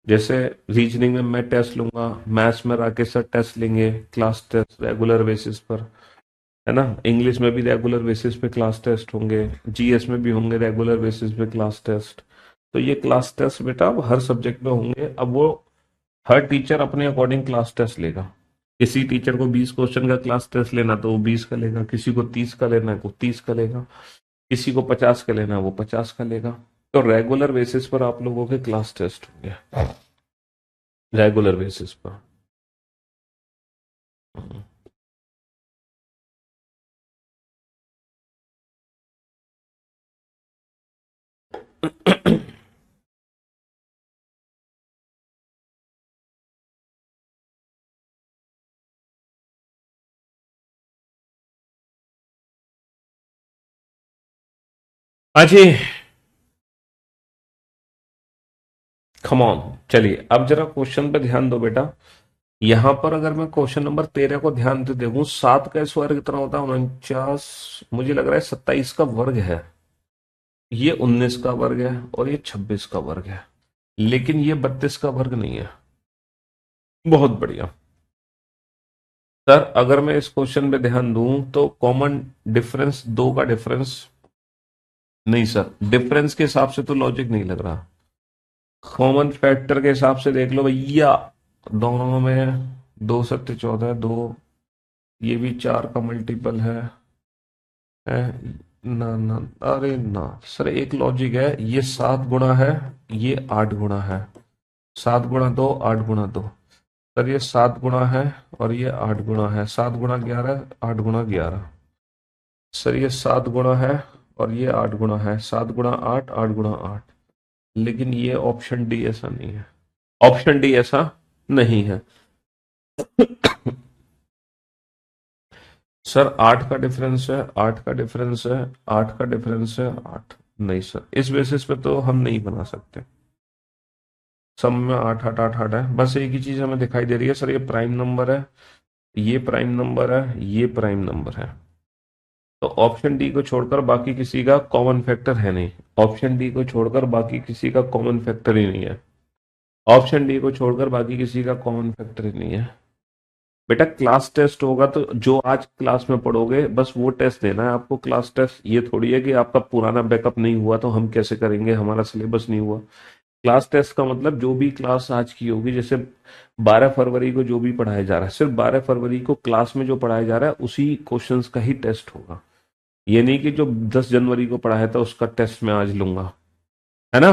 जैसे रीजनिंग में मैं टेस्ट लूंगा, मैथ्स में राकेश सर टेस्ट लेंगे, क्लास टेस्ट रेगुलर बेसिस पर, है ना। इंग्लिश में भी रेगुलर बेसिस पे क्लास टेस्ट होंगे, जीएस में भी होंगे रेगुलर बेसिस पे क्लास टेस्ट। तो ये क्लास टेस्ट बेटा अब हर सब्जेक्ट में होंगे। अब वो हर टीचर अपने अकॉर्डिंग क्लास टेस्ट लेगा। किसी टीचर को 20 क्वेश्चन का क्लास टेस्ट लेना तो वो 20 का लेगा, किसी को 30 का लेना है वो 30 का लेगा, किसी को 50 का लेना है वो 50 का लेगा। तो रेगुलर बेसिस पर आप लोगों के क्लास टेस्ट होंगे, रेगुलर बेसिस पर। हाँ जी, कम ऑन। चलिए अब जरा क्वेश्चन पे ध्यान दो बेटा। यहां पर अगर मैं क्वेश्चन नंबर 13 को ध्यान से देखूं, 7 का स्क्वायर कितना होता है? 49। मुझे लग रहा है 27 का वर्ग है, ये 19 का वर्ग है, और ये 26 का वर्ग है। लेकिन ये 32 का वर्ग नहीं है। बहुत बढ़िया। सर अगर मैं इस क्वेश्चन पे ध्यान दूं तो कॉमन डिफरेंस, दो का डिफरेंस नहीं सर, डिफरेंस के हिसाब से तो लॉजिक नहीं लग रहा। कॉमन फैक्टर के हिसाब से देख लो भैया, दोनों में 2 सत्ते 14, दो, ये भी 4 का मल्टीपल है ना ना। अरे ना सर, एक लॉजिक है, ये 7 गुणा है, ये 8 गुणा है। 7 गुणा 2, 8 गुणा 2। सर ये 7 गुणा है और ये 8 गुणा है। 7 गुणा 11, 8 गुणा 11। सर ये 7 गुणा है और ये 8 गुणा है। 7 गुणा 8, 8 गुणा 8। लेकिन ये ऑप्शन डी ऐसा नहीं है, ऑप्शन डी ऐसा नहीं है। सर 8 का डिफरेंस है, 8 का डिफरेंस है, 8 का डिफरेंस है, 8। नहीं सर, इस बेसिस पे तो हम नहीं बना सकते। सब में 8 8 8 8 है। बस एक ही चीज हमें दिखाई दे रही है सर, ये प्राइम नंबर है, ये प्राइम नंबर है, ये प्राइम नंबर है। तो ऑप्शन डी को छोड़कर बाकी किसी का कॉमन फैक्टर है नहीं। ऑप्शन डी को छोड़कर बाकी किसी का कॉमन फैक्टर ही नहीं है। ऑप्शन डी को छोड़कर बाकी किसी का कॉमन फैक्टर ही नहीं है। बेटा क्लास टेस्ट होगा तो जो आज क्लास में पढ़ोगे बस वो टेस्ट देना है आपको। क्लास टेस्ट ये थोड़ी है कि आपका पुराना बैकअप नहीं हुआ तो हम कैसे करेंगे, हमारा सिलेबस नहीं हुआ। क्लास टेस्ट का मतलब जो भी क्लास आज की होगी, जैसे 12 फरवरी को जो भी पढ़ाया जा रहा है, सिर्फ 12 फरवरी को क्लास में जो पढ़ाया जा रहा है उसी क्वेश्चंस का ही टेस्ट होगा। ये नहीं कि जो 10 जनवरी को पढ़ाया था उसका टेस्ट मैं आज लूंगा, है ना।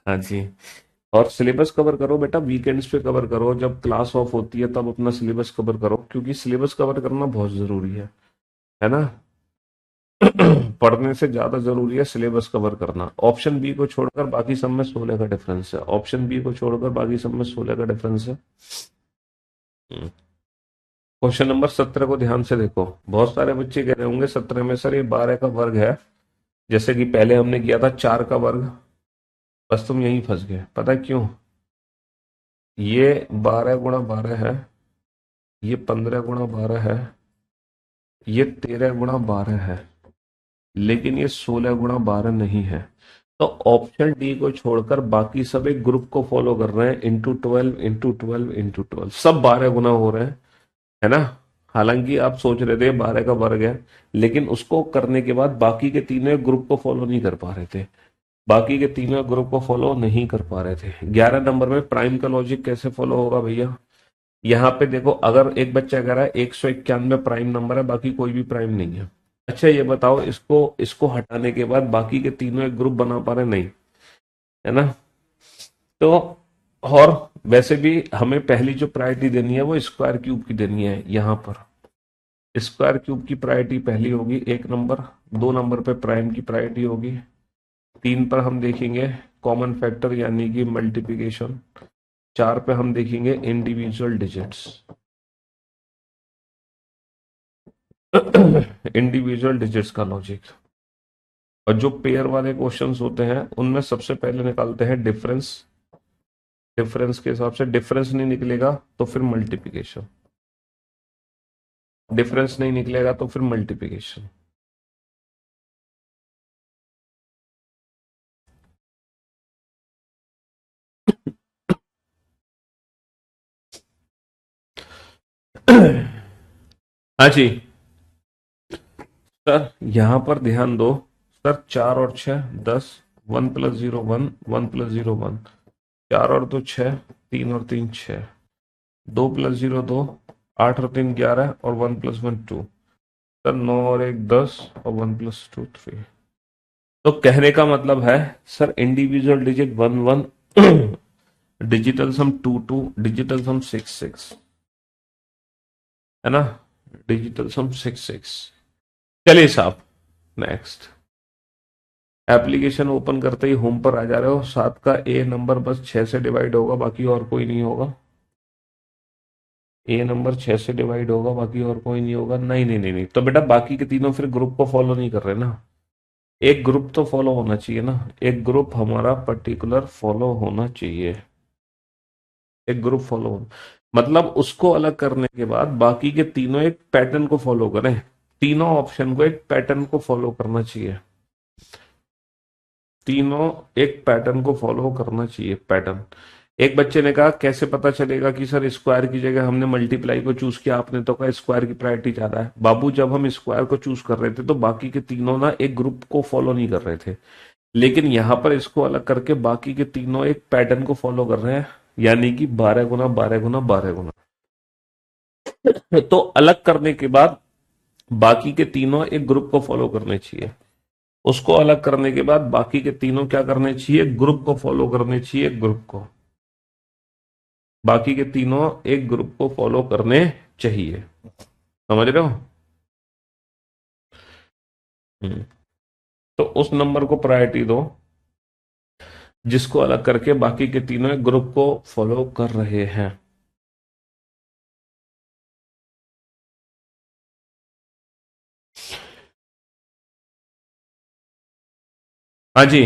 हाँ जी। और सिलेबस कवर करो बेटा, वीकेंड्स पे कवर करो, जब क्लास ऑफ होती है तब अपना सिलेबस कवर करो, क्योंकि सिलेबस कवर करना बहुत जरूरी है ना। पढ़ने से ज्यादा जरूरी है सिलेबस कवर करना। ऑप्शन बी को छोड़कर बाकी सब में 16 का डिफरेंस है। ऑप्शन बी को छोड़कर बाकी सब में 16 का डिफरेंस है। क्वेश्चन नंबर 17 को ध्यान से देखो। बहुत सारे बच्चे कह रहे होंगे 17 में सर ये 12 का वर्ग है, जैसे कि पहले हमने किया था 4 का वर्ग। बस तुम यहीं फंस गए, पता है क्यों? ये 12 गुणा 12 है, ये 15 गुणा 12 है, ये 13 गुणा 12 है, लेकिन ये 16 गुणा 12 नहीं है। तो ऑप्शन डी को छोड़कर बाकी सब एक ग्रुप को फॉलो कर रहे हैं, इंटू 12 इंटू 12 इंटू 12, सब 12 गुना हो रहे हैं, है ना। हालांकि आप सोच रहे थे 12 का वर्ग है, लेकिन उसको करने के बाद बाकी के तीनों एक ग्रुप को फॉलो नहीं कर पा रहे थे। बाकी के तीनों एक ग्रुप को फॉलो नहीं कर पा रहे थे। 11 नंबर में प्राइम का लॉजिक कैसे फॉलो होगा भैया? यहाँ पे देखो, अगर एक बच्चा कह रहा है 191 प्राइम नंबर है, बाकी कोई भी प्राइम नहीं है। अच्छा ये बताओ, इसको इसको हटाने के बाद बाकी के तीनों एक ग्रुप बना पा रहे? नहीं, है ना? तो और वैसे भी हमें पहली जो प्रायोरिटी देनी है वो स्क्वायर क्यूब की देनी है। यहाँ पर स्क्वायर क्यूब की प्रायोरिटी पहली होगी, 1 नंबर। 2 नंबर पे प्राइम की प्रायोरिटी होगी। 3 पर हम देखेंगे कॉमन फैक्टर यानी कि मल्टीप्लिकेशन। 4 पे हम देखेंगे इंडिविजुअल डिजिट्स। इंडिविजुअल डिजिट्स का लॉजिक। और जो पेयर वाले क्वेश्चंस होते हैं उनमें सबसे पहले निकालते हैं डिफरेंस। डिफरेंस के हिसाब से डिफरेंस नहीं निकलेगा तो फिर मल्टीप्लिकेशन, डिफरेंस नहीं निकलेगा तो फिर मल्टीप्लिकेशन। हाँ जी सर, यहां पर ध्यान दो। सर 4 और 6 10, 1 + 0 1, 1 + 0 1। 4 और 2 6, 3 और 3 6, 2 + 0 2, 8 और 3 11, और 1 + 1 2। सर 9 और 1 10, और 1 + 2 3। तो कहने का मतलब है सर, इंडिविजुअल डिजिट 1 1, डिजिटल सम 2 2, डिजिटल सम 6 6, है ना? डिजिटल सम 6 6। चलिए साहब, नेक्स्ट। एप्लीकेशन ओपन करते ही होम पर आ जा रहे हो। 7 का ए नंबर बस 6 से डिवाइड होगा, बाकी और कोई नहीं होगा। ए नंबर 6 से डिवाइड होगा, बाकी और कोई नहीं होगा। नहीं नहीं नहीं नहीं, तो बेटा बाकी के तीनों फिर ग्रुप को फॉलो नहीं कर रहे ना। एक ग्रुप तो फॉलो होना चाहिए ना। एक ग्रुप हमारा पर्टिकुलर फॉलो होना चाहिए। एक ग्रुप फॉलो मतलब उसको अलग करने के बाद बाकी के तीनों एक पैटर्न को फॉलो करें। तीनों ऑप्शन को एक पैटर्न को फॉलो करना चाहिए। तीनों एक पैटर्न को फॉलो करना चाहिए, पैटर्न। एक बच्चे ने कहा कैसे पता चलेगा कि सर स्क्वायर की जगह हमने मल्टीप्लाई को चूज किया, आपने तो कहा स्क्वायर की प्रायोरिटी ज्यादा है। बाबू जब हम स्क्वायर को चूज कर रहे थे तो बाकी के तीनों ना एक ग्रुप को फॉलो नहीं कर रहे थे, लेकिन यहां पर इसको अलग करके बाकी के तीनों एक पैटर्न को फॉलो कर रहे हैं, यानी कि 12 × 12 × 12 तो अलग करने के बाद बाकी के तीनों एक ग्रुप को फॉलो करने चाहिए। उसको अलग करने के बाद बाकी के तीनों क्या करने चाहिए? ग्रुप को फॉलो करने चाहिए, ग्रुप को। बाकी के तीनों एक ग्रुप को फॉलो करने चाहिए। समझ रहे हो? हम्म। तो उस नंबर को प्रायोरिटी दो जिसको अलग करके बाकी के तीनों एक ग्रुप को फॉलो कर रहे हैं। हाँ जी।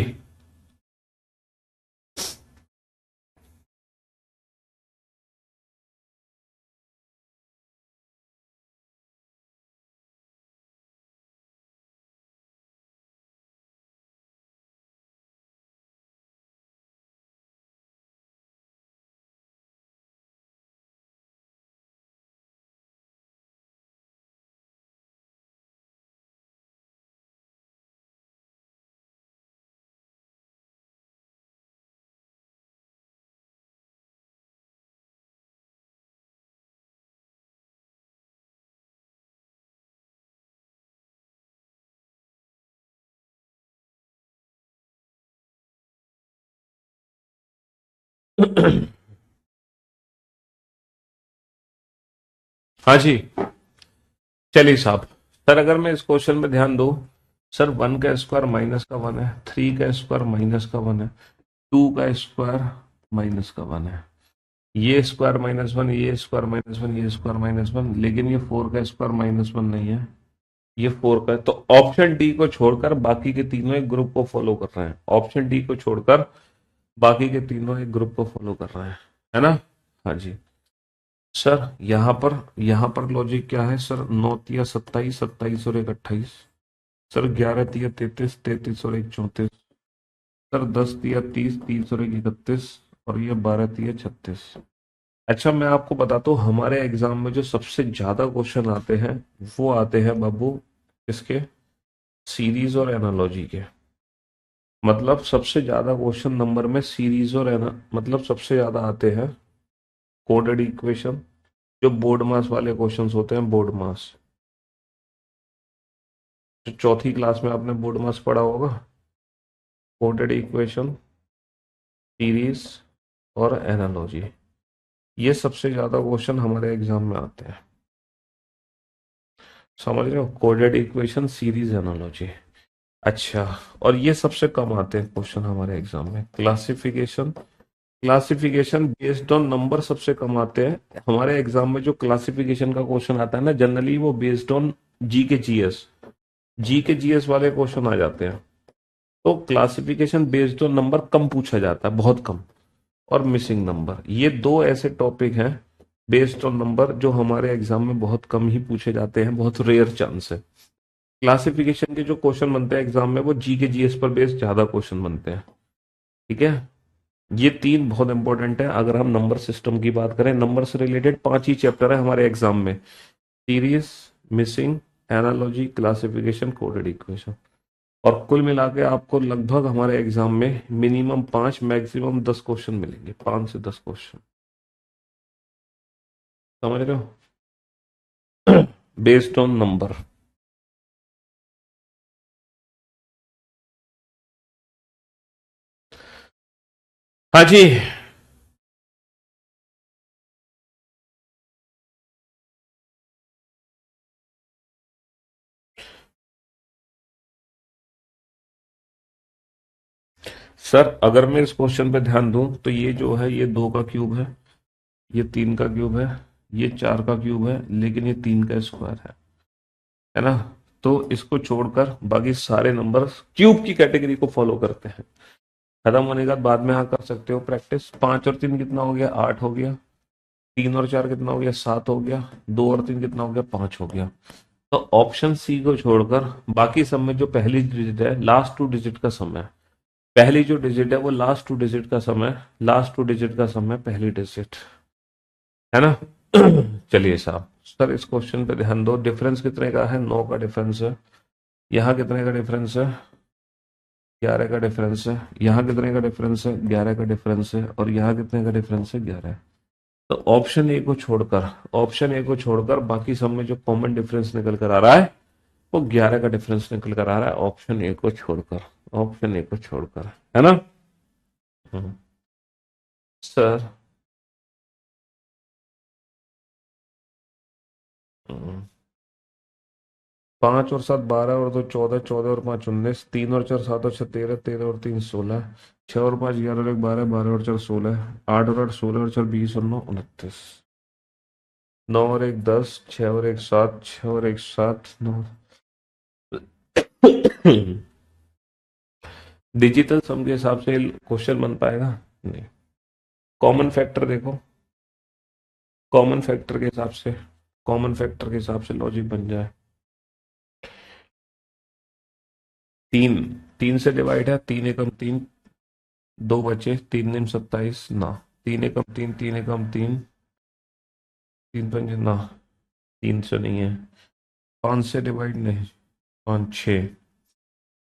हाँ जी। चलिए साहब, सर अगर मैं इस क्वेश्चन में ध्यान दूं, सर 1 का स्क्वायर -1 है, 3 का स्क्वायर -1 है, 2 का स्क्वायर -1 है। ये स्क्वायर -1, ये स्क्वायर -1, ये स्क्वायर -1, लेकिन ये 4 का स्क्वायर -1 नहीं है। ये 4 का है। तो ऑप्शन डी को छोड़कर बाकी के तीनों एक ग्रुप को फॉलो कर रहे हैं। ऑप्शन डी को छोड़कर बाकी के तीनों एक ग्रुप को फॉलो कर रहे हैं, है ना? हाँ जी सर। यहाँ पर लॉजिक क्या है सर? 9 × 3 = 27, 27 और 1 = 28। सर 11 × 3 = 33, 33 और 1 = 34। सर 10 × 3 = 30, 30 और 1 = 31, और ये 12 × 3 = 36। अच्छा, मैं आपको बताता हूँ, हमारे एग्जाम में जो सबसे ज्यादा क्वेश्चन आते हैं वो आते हैं बाबू किसके, सीरीज और एनालॉजी के। मतलब सबसे ज्यादा क्वेश्चन नंबर में सीरीज और एना मतलब सबसे ज्यादा आते हैं कोडेड इक्वेशन, जो बोर्ड मास वाले क्वेश्चंस होते हैं, बोर्ड मास। जो चौथी क्लास में आपने बोर्ड मास पढ़ा होगा, कोडेड इक्वेशन, सीरीज और एनालॉजी, ये सबसे ज्यादा क्वेश्चन हमारे एग्जाम में आते हैं। समझ रहे हो, कोडेड इक्वेशन, सीरीज, एनालॉजी। अच्छा, और ये सबसे कम आते हैं क्वेश्चन हमारे एग्जाम में। Classification, classification based on number सबसे कम आते हैं हमारे एग्जाम में। जो क्लासिफिकेशन का क्वेश्चन आता है ना, जनरली वो बेस्ड ऑन जी के जीएस, जी के जीएस वाले क्वेश्चन आ जाते हैं। तो क्लासिफिकेशन बेस्ड ऑन नंबर कम पूछा जाता है, बहुत कम। और मिसिंग नंबर, ये दो ऐसे टॉपिक हैं बेस्ड ऑन नंबर जो हमारे एग्जाम में बहुत कम ही पूछे जाते हैं, बहुत रेयर चांस है। क्लासिफिकेशन के जो क्वेश्चन बनते हैं एग्जाम में वो जी के जीएस पर बेस्ड ज्यादा क्वेश्चन बनते हैं। ठीक है, ये तीन बहुत इंपॉर्टेंट है। अगर हम नंबर सिस्टम की बात करें, नंबर से रिलेटेड पांच ही चैप्टर है हमारे एग्जाम में, series, missing, analogy, classification, coded equation. और कुल मिला के आपको लगभग हमारे एग्जाम में मिनिमम 5, मैक्सिमम 10 क्वेश्चन मिलेंगे, 5 से 10 क्वेश्चन। समझ रहे हो, बेस्ड ऑन नंबर। हाँ जी। सर अगर मैं इस क्वेश्चन पे ध्यान दूं तो ये जो है, ये 2 का क्यूब है, ये 3 का क्यूब है, ये 4 का क्यूब है, लेकिन ये 3 का स्क्वायर है ना। तो इसको छोड़कर बाकी सारे नंबर्स क्यूब की कैटेगरी को फॉलो करते हैं। खत्म होने के बाद में हाँ कर सकते हो प्रैक्टिस। 5 और 3 कितना हो गया, 8 हो गया। 3 और 4 कितना हो गया, 7 हो गया। 2 और 3 कितना हो गया, 5 हो गया। तो ऑप्शन सी को छोड़कर बाकी सब में जो पहली डिजिट है, लास्ट 2 डिजिट का सम है। पहली जो डिजिट है वो लास्ट 2 डिजिट का सम है, लास्ट 2 डिजिट का सम है पहली डिजिट, है ना। चलिए साहब, सर इस क्वेश्चन पे ध्यान दो। डिफरेंस कितने का है, 9 का डिफरेंस है। यहाँ कितने का डिफरेंस है, 11 का डिफरेंस है। यहाँ कितने का डिफरेंस है, 11 का डिफरेंस है। और यहाँ कितने का डिफरेंस है, 11। तो ऑप्शन ए को छोड़कर बाकी सब में जो कॉमन डिफरेंस निकल कर आ रहा है वो 11 का डिफरेंस निकल कर आ रहा है, ऑप्शन ए को छोड़कर। ऑप्शन ए को छोड़कर, है ना। हम्म। सर, हम्म, 5 और 7 12, और 2 14, 14 और 5 19, 3 और 4 7 और 6 13, 13 और 3 16, 6 और 5 11 और 1 12, 12 और 4 16, 8 और 8 16 और 4 20 और 9 29, 9 और 1 10, 6 और 1 7, 6 और 1 7 9। डिजिटल सम के हिसाब से क्वेश्चन बन पाएगा नहीं। कॉमन फैक्टर देखो, कॉमन फैक्टर के हिसाब से, कॉमन फैक्टर के हिसाब से लॉजिक बन जाए। 3, 3 से डिवाइड है, 3 एकम 3, 2 बचे, 3 दूनी 27 ना। 3 एकम 3, 3 एकम 3, 3 पंजे ना, 3 से नहीं है। 5 से डिवाइड नहीं, 5 6,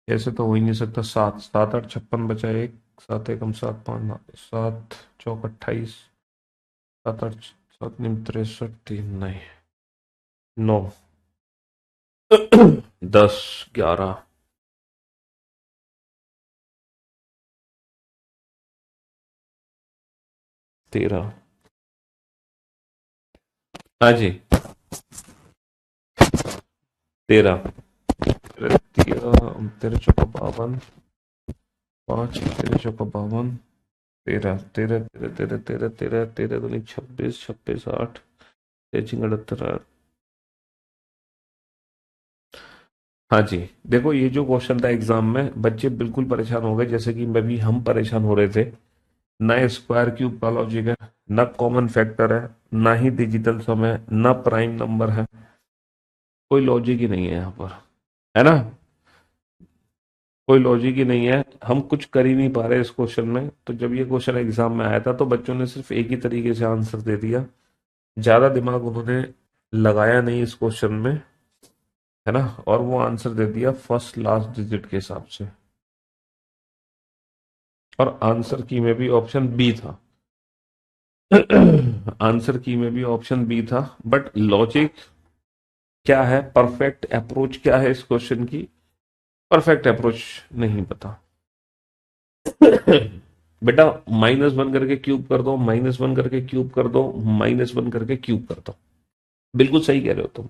ऐसे तो हो ही नहीं सकता। 7, 7 8 56 बचा 1, 7 एकम 7 5 ना, 7 चौक 28, 7 8 7 9 63, 3 नहीं, 9 10 11 13। हाँ जी, 13। तेरह, 13 13 चौका 52, 5 13 13 13 13 13 13 13 दूनी 26, 26 8, 6 6 78। हाँ जी, देखो ये जो क्वेश्चन था एग्जाम में, बच्चे बिल्कुल परेशान हो गए, जैसे कि मैं भी, हम परेशान हो रहे थे। ना स्क्वायर क्यूब का लॉजिक है, ना कॉमन फैक्टर है, ना ही डिजिटल सम है, ना प्राइम नंबर है। कोई लॉजिक ही नहीं है यहाँ पर, है ना। कोई लॉजिक ही नहीं है, हम कुछ कर ही नहीं पा रहे इस क्वेश्चन में। तो जब ये क्वेश्चन एग्जाम में आया था तो बच्चों ने सिर्फ एक ही तरीके से आंसर दे दिया, ज्यादा दिमाग उन्होंने लगाया नहीं इस क्वेश्चन में, है ना, और वो आंसर दे दिया फर्स्ट लास्ट डिजिट के हिसाब से। और आंसर की में भी ऑप्शन बी था। आंसर की में भी ऑप्शन बी था, बट लॉजिक क्या है, परफेक्ट अप्रोच क्या है इस क्वेश्चन की, परफेक्ट अप्रोच नहीं पता। बेटा माइनस वन करके क्यूब कर दो, माइनस वन करके क्यूब कर दो, माइनस वन करके क्यूब कर दो, बिल्कुल सही कह रहे हो तुम,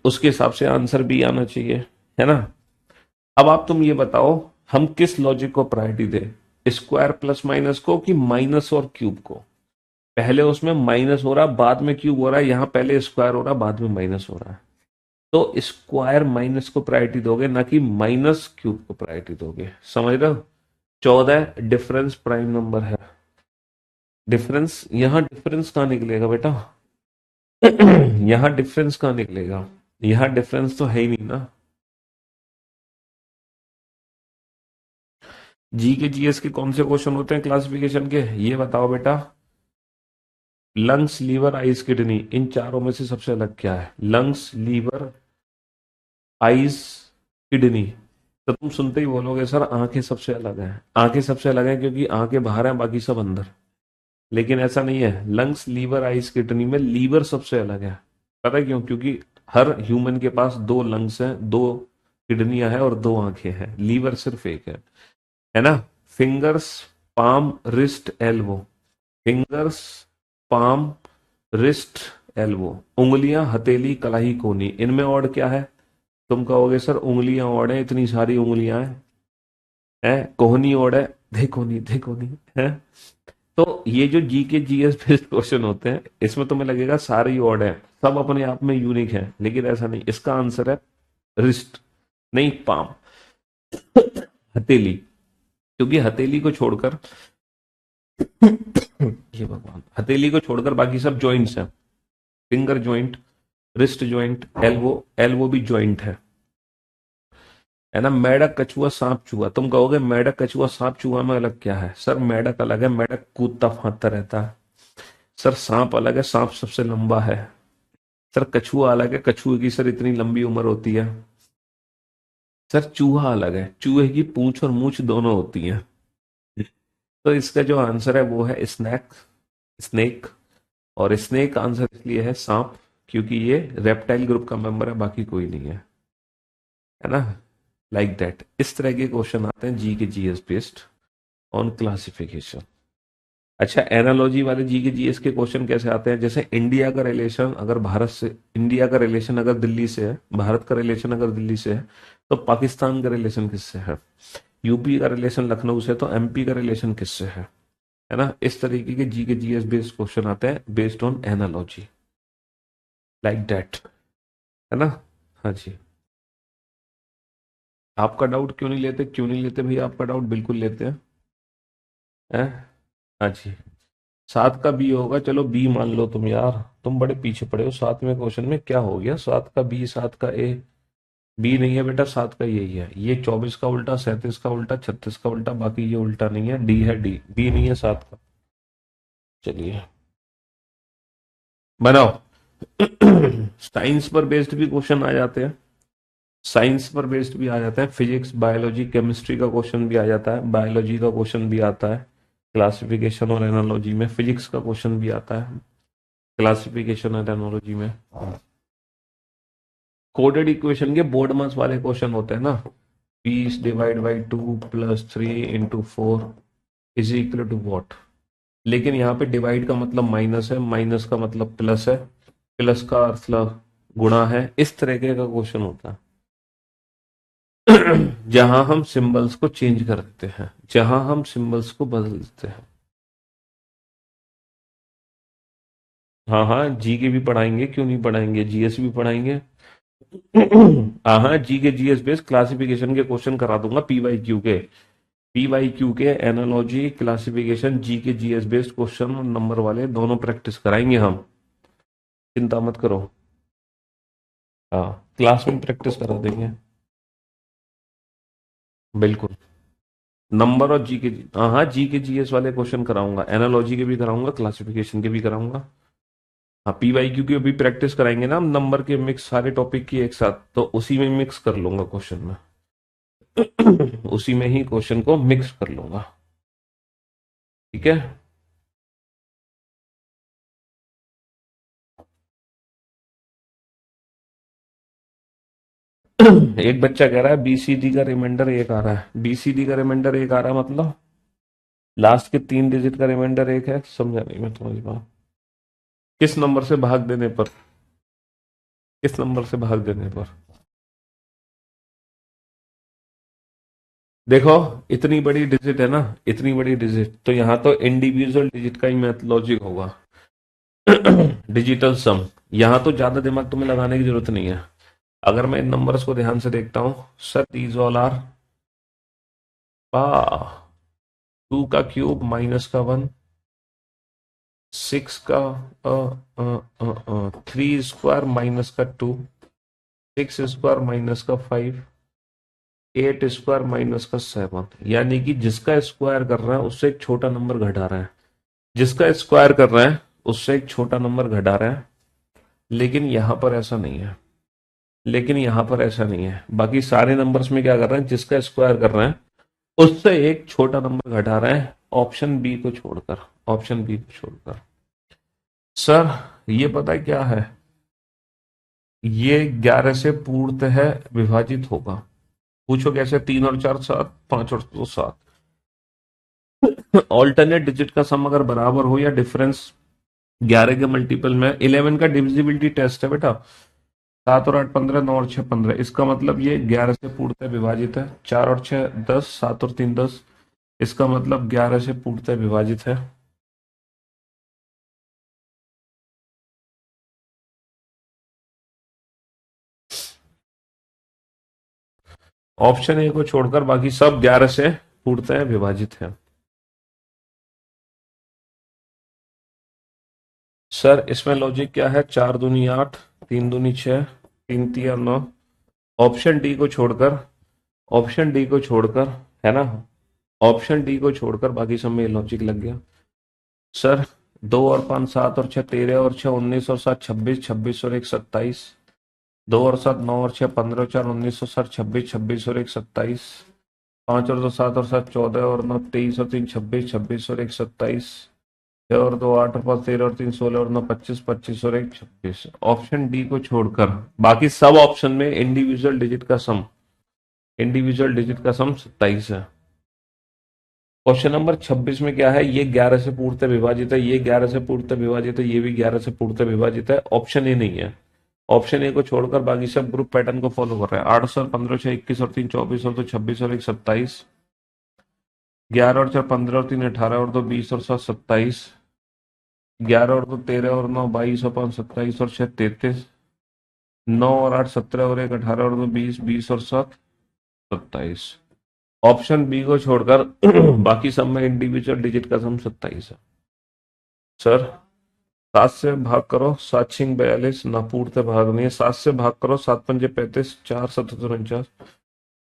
उसके हिसाब से आंसर भी आना चाहिए, है ना। अब आप तुम ये बताओ, हम किस लॉजिक को प्रायोरिटी दें, स्क्वायर प्लस माइनस को कि माइनस और क्यूब को। पहले उसमें माइनस हो रहा बाद में क्यूब हो रहा है, यहां पहले स्क्वायर हो रहा बाद में माइनस हो रहा है। तो स्क्वायर माइनस को प्रायोरिटी दोगे, ना कि माइनस क्यूब को प्रायोरिटी दोगे, समझ रहे हो। 14 डिफरेंस प्राइम नंबर है। डिफरेंस, यहां डिफरेंस कहां निकलेगा बेटा। यहां डिफरेंस कहां निकलेगा, यहां डिफरेंस तो है ही नहीं ना। जी के जीएस के कौन से क्वेश्चन होते हैं क्लासिफिकेशन के, ये बताओ बेटा। लंग्स, लीवर, आइज, किडनी, इन चारों में से सबसे अलग क्या है। Lungs, liver, eyes, kidney. तो तुम सुनते ही बोलोगे सर आंखें सबसे अलग हैं, आंखें सबसे अलग हैं क्योंकि आंखें बाहर हैं बाकी सब अंदर। लेकिन ऐसा नहीं है, लंग्स, लीवर, आइज, किडनी में लीवर सबसे अलग है। पता है क्यों, क्योंकि हर ह्यूमन के पास दो लंग्स हैं, दो किडनियां हैं और दो आंखें हैं, लीवर सिर्फ एक है ना। Fingers, palm, wrist, elbow. Fingers, palm, wrist, elbow. उंगलियां, हथेली, कलाई, कोहनी, इनमें और क्या है। तुम कहोगे सर उंगलियां और है, इतनी सारी उंगलियां हैं, कोहनी और है, देखो नहीं देखो नहीं है। तो ये जो जी के जीएस बेस्ड क्वेश्चन होते हैं इसमें तुम्हें लगेगा सारे ही ऑड है, सब अपने आप में यूनिक है, लेकिन ऐसा नहीं, इसका आंसर है रिस्ट, नहीं पाम, हथेली। क्योंकि हथेली को छोड़कर ये भगवान, हथेली को छोड़कर बाकी सब जॉइंट्स हैं। Finger joint, wrist joint, elbow, elbow भी जॉइंट है ना। मेढक, कछुआ, सांप, चूहा। तुम कहोगे मेढक, कछुआ, सांप, चूहा में अलग क्या है। सर मेढक अलग है, मेढक कूदता फांदता रहता है। सर सांप अलग है, सांप सबसे लंबा है। सर कछुआ अलग है, कछुए की सर इतनी लंबी उम्र होती है। सर चूहा अलग है, चूहे की पूंछ और मूछ दोनों होती है। तो इसका जो आंसर है वो है स्नैक, स्नेक। और स्नेक आंसर इसलिए है सांप, क्योंकि ये रेप्टाइल ग्रुप का मेंबर है, बाकी कोई नहीं है ना। लाइक दैट, इस तरह के क्वेश्चन आते हैं जी के जीएस बेस्ड ऑन क्लासिफिकेशन। अच्छा, एनालॉजी वाले जी के जीएस के क्वेश्चन कैसे आते हैं, जैसे इंडिया का रिलेशन अगर भारत से, इंडिया का रिलेशन अगर दिल्ली से है, भारत का रिलेशन अगर दिल्ली से है, तो पाकिस्तान का रिलेशन किससे है। यूपी का रिलेशन लखनऊ से, तो एमपी का रिलेशन किससे है ना। इस तरीके के जी के जीएस बेस्ड क्वेश्चन आते हैं based on analogy, like that, है ना। हाँ जी। आपका डाउट क्यों नहीं लेते, क्यों नहीं लेते भैया, आपका डाउट बिल्कुल लेते हैं। हाँ जी। 7 का बी होगा, चलो बी मान लो तुम यार, तुम बड़े पीछे पड़े हो 7वें क्वेश्चन में, क्या हो गया 7 का बी, 7 का ए। बी नहीं है बेटा, 7 का यही है, ये 24 का उल्टा, 37 का उल्टा, 36 का उल्टा, बाकी ये उल्टा नहीं है, डी है, डी, बी नहीं है 7 का। चलिए बनाओ। साइंस पर बेस्ड भी क्वेश्चन आ जाते हैं, साइंस पर बेस्ड भी आ जाते हैं, फिजिक्स, बायोलॉजी, केमिस्ट्री का क्वेश्चन भी आ जाता है, बायोलॉजी का क्वेश्चन भी आता है क्लासिफिकेशन और एनालॉजी में, फिजिक्स का क्वेश्चन भी आता है क्लासिफिकेशन और एनालॉजी में। कोडेड इक्वेशन के बोर्ड मास वाले क्वेश्चन होते हैं ना, P divide by 2 + 3 × 4 is equal to what. लेकिन यहाँ पे डिवाइड का मतलब माइनस है, माइनस का मतलब प्लस है, प्लस का अर्थ गुणा है, इस तरीके का क्वेश्चन होता है। जहां हम सिंबल्स को चेंज कर देते हैं, जहां हम सिंबल्स को बदल देते हैं। हाँ हाँ, जी के भी पढ़ाएंगे, क्यों नहीं पढ़ाएंगे, जीएस भी पढ़ाएंगे। हाँ हाँ, जी के जीएस बेस्ड क्लासिफिकेशन के क्वेश्चन करा दूंगा, पीवाईक्यू के, पीवाईक्यू के एनालॉजी, क्लासिफिकेशन, जी के जीएस बेस्ड क्वेश्चन नंबर वाले दोनों प्रैक्टिस कराएंगे हम, चिंता मत करो। हाँ, क्लास में प्रैक्टिस करा देंगे। बिल्कुल। नंबर और जी के जी, हाँ हाँ, जी के जीएस वाले क्वेश्चन कराऊंगा, एनालॉजी के भी कराऊंगा, क्लासिफिकेशन के भी कराऊंगा। हाँ, पीवाईक्यू की अभी प्रैक्टिस कराएंगे ना हम, नंबर के मिक्स सारे टॉपिक की एक साथ, तो उसी में मिक्स कर लूंगा क्वेश्चन में। उसी में ही क्वेश्चन को मिक्स कर लूंगा। ठीक है। एक बच्चा कह रहा है बीसीडी का रिमाइंडर एक आ रहा है, बीसीडी का रिमाइंडर एक आ रहा है मतलब लास्ट के 3 डिजिट का रिमाइंडर एक है, समझा नहीं मैं तुम्हारी बात। किस नंबर से भाग देने पर, किस नंबर से भाग देने पर? देखो, इतनी बड़ी डिजिट है ना, इतनी बड़ी डिजिट, तो यहाँ तो इंडिविजुअल डिजिट का ही मैथ लॉजिक होगा। डिजिटल सम, यहाँ तो ज्यादा दिमाग तुम्हें लगाने की जरूरत नहीं है। अगर मैं इन नंबर्स को ध्यान से देखता हूँ, सर दीज ऑल आर पा 2 का क्यूब -1, 6 का 3 स्क्वायर -2, 6 स्क्वायर -5, 8 स्क्वायर -7, यानी कि जिसका स्क्वायर कर रहा है उससे एक छोटा नंबर घटा रहा है, जिसका स्क्वायर कर रहा है उससे एक छोटा नंबर घटा रहा है। लेकिन यहां पर ऐसा नहीं है, लेकिन यहां पर ऐसा नहीं है, बाकी सारे नंबर्स में क्या कर रहे हैं, जिसका स्क्वायर कर रहे हैं उससे एक छोटा नंबर घटा रहे हैं, ऑप्शन बी को छोड़कर, ऑप्शन बी को छोड़कर। सर, ये पता है क्या है, ये 11 से पूर्णतः विभाजित होगा। पूछो कैसे, 3 और 4 7, 5 और 2 7। ऑल्टरनेट डिजिट का सम अगर बराबर हो या डिफरेंस 11 के मल्टीपल में, 11 का डिविजिबिलिटी टेस्ट है बेटा, 7 और 8 15, 9 और 6 15, इसका मतलब ये 11 से पूर्णतः विभाजित है, 4 और 6 10, 7 और 3 10, इसका मतलब 11 से पूर्णतः विभाजित है। ऑप्शन ए को छोड़कर बाकी सब 11 से पूर्णतः विभाजित है। सर इसमें लॉजिक क्या है, 4 दूनी 8, 3 दूनी 6, 3 तिया 9, ऑप्शन डी को छोड़कर, ऑप्शन डी को छोड़कर, है ना, ऑप्शन डी को छोड़कर बाकी सब में लॉजिक लग गया। सर 2 और 5 7 और 6 13 और 6 19 और 7 26, 26 और 1 27, 2 और 7 9 और 6 15 और 4 19 और 7 26, 26 और 1 27, 5 और 2 7 और 7 14 और 9 23 और 3 26, 26 और 1 27, 6 और 2 8 और 5 13 और 3 16 और 9 25, 25 और 1 26। ऑप्शन डी को छोड़कर बाकी सब ऑप्शन में इंडिविजुअल डिजिट का सम 27 है। क्वेश्चन नंबर 26 में क्या है, ये 11 से पूर्णतः विभाजित है, ये 11 से पूर्णतः विभाजित है, ये भी 11 से पूर्णतः विभाजित है, ऑप्शन ए नहीं है। ऑप्शन ए को छोड़कर बाकी सब ग्रुप पैटर्न को फॉलो कर रहे हैं। 8 और 7 15 6 21 और 3 24 और 2 26 और 1 27, 11 और 4 15 और 3 18 और 2 20 और 7 27, 11 और 2 13 और 9 22 और 5 27 और 6 33, 9 और 8 17 और 1 18 और 2 20 20 और 7 27। ऑप्शन बी को छोड़कर बाकी सब में इंडिविजुअल डिजिट का सम 27 है। सर 7 से भाग करो, 7 6 42, ना पूर्णतः भाग नहीं है, 7 से भाग करो, 7 5 35, 4 7 49,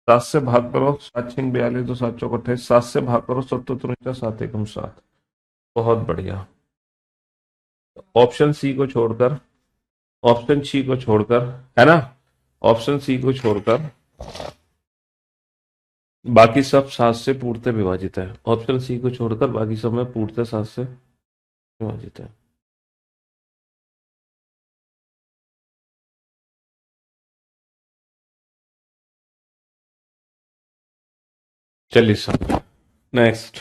7 से भाग करो, 7 6 42, 2 7 चौक 28, 7 से भाग करो, 7 7 49, 7 1 7। बहुत बढ़िया। ऑप्शन सी को छोड़कर, ऑप्शन सी को छोड़कर, है ना, ऑप्शन सी को छोड़कर बाकी सब 7 से पूर्णतः विभाजित है, ऑप्शन सी को छोड़कर बाकी सब में पूर्णतः 7 से विभाजित है। चलिए सर, नेक्स्ट।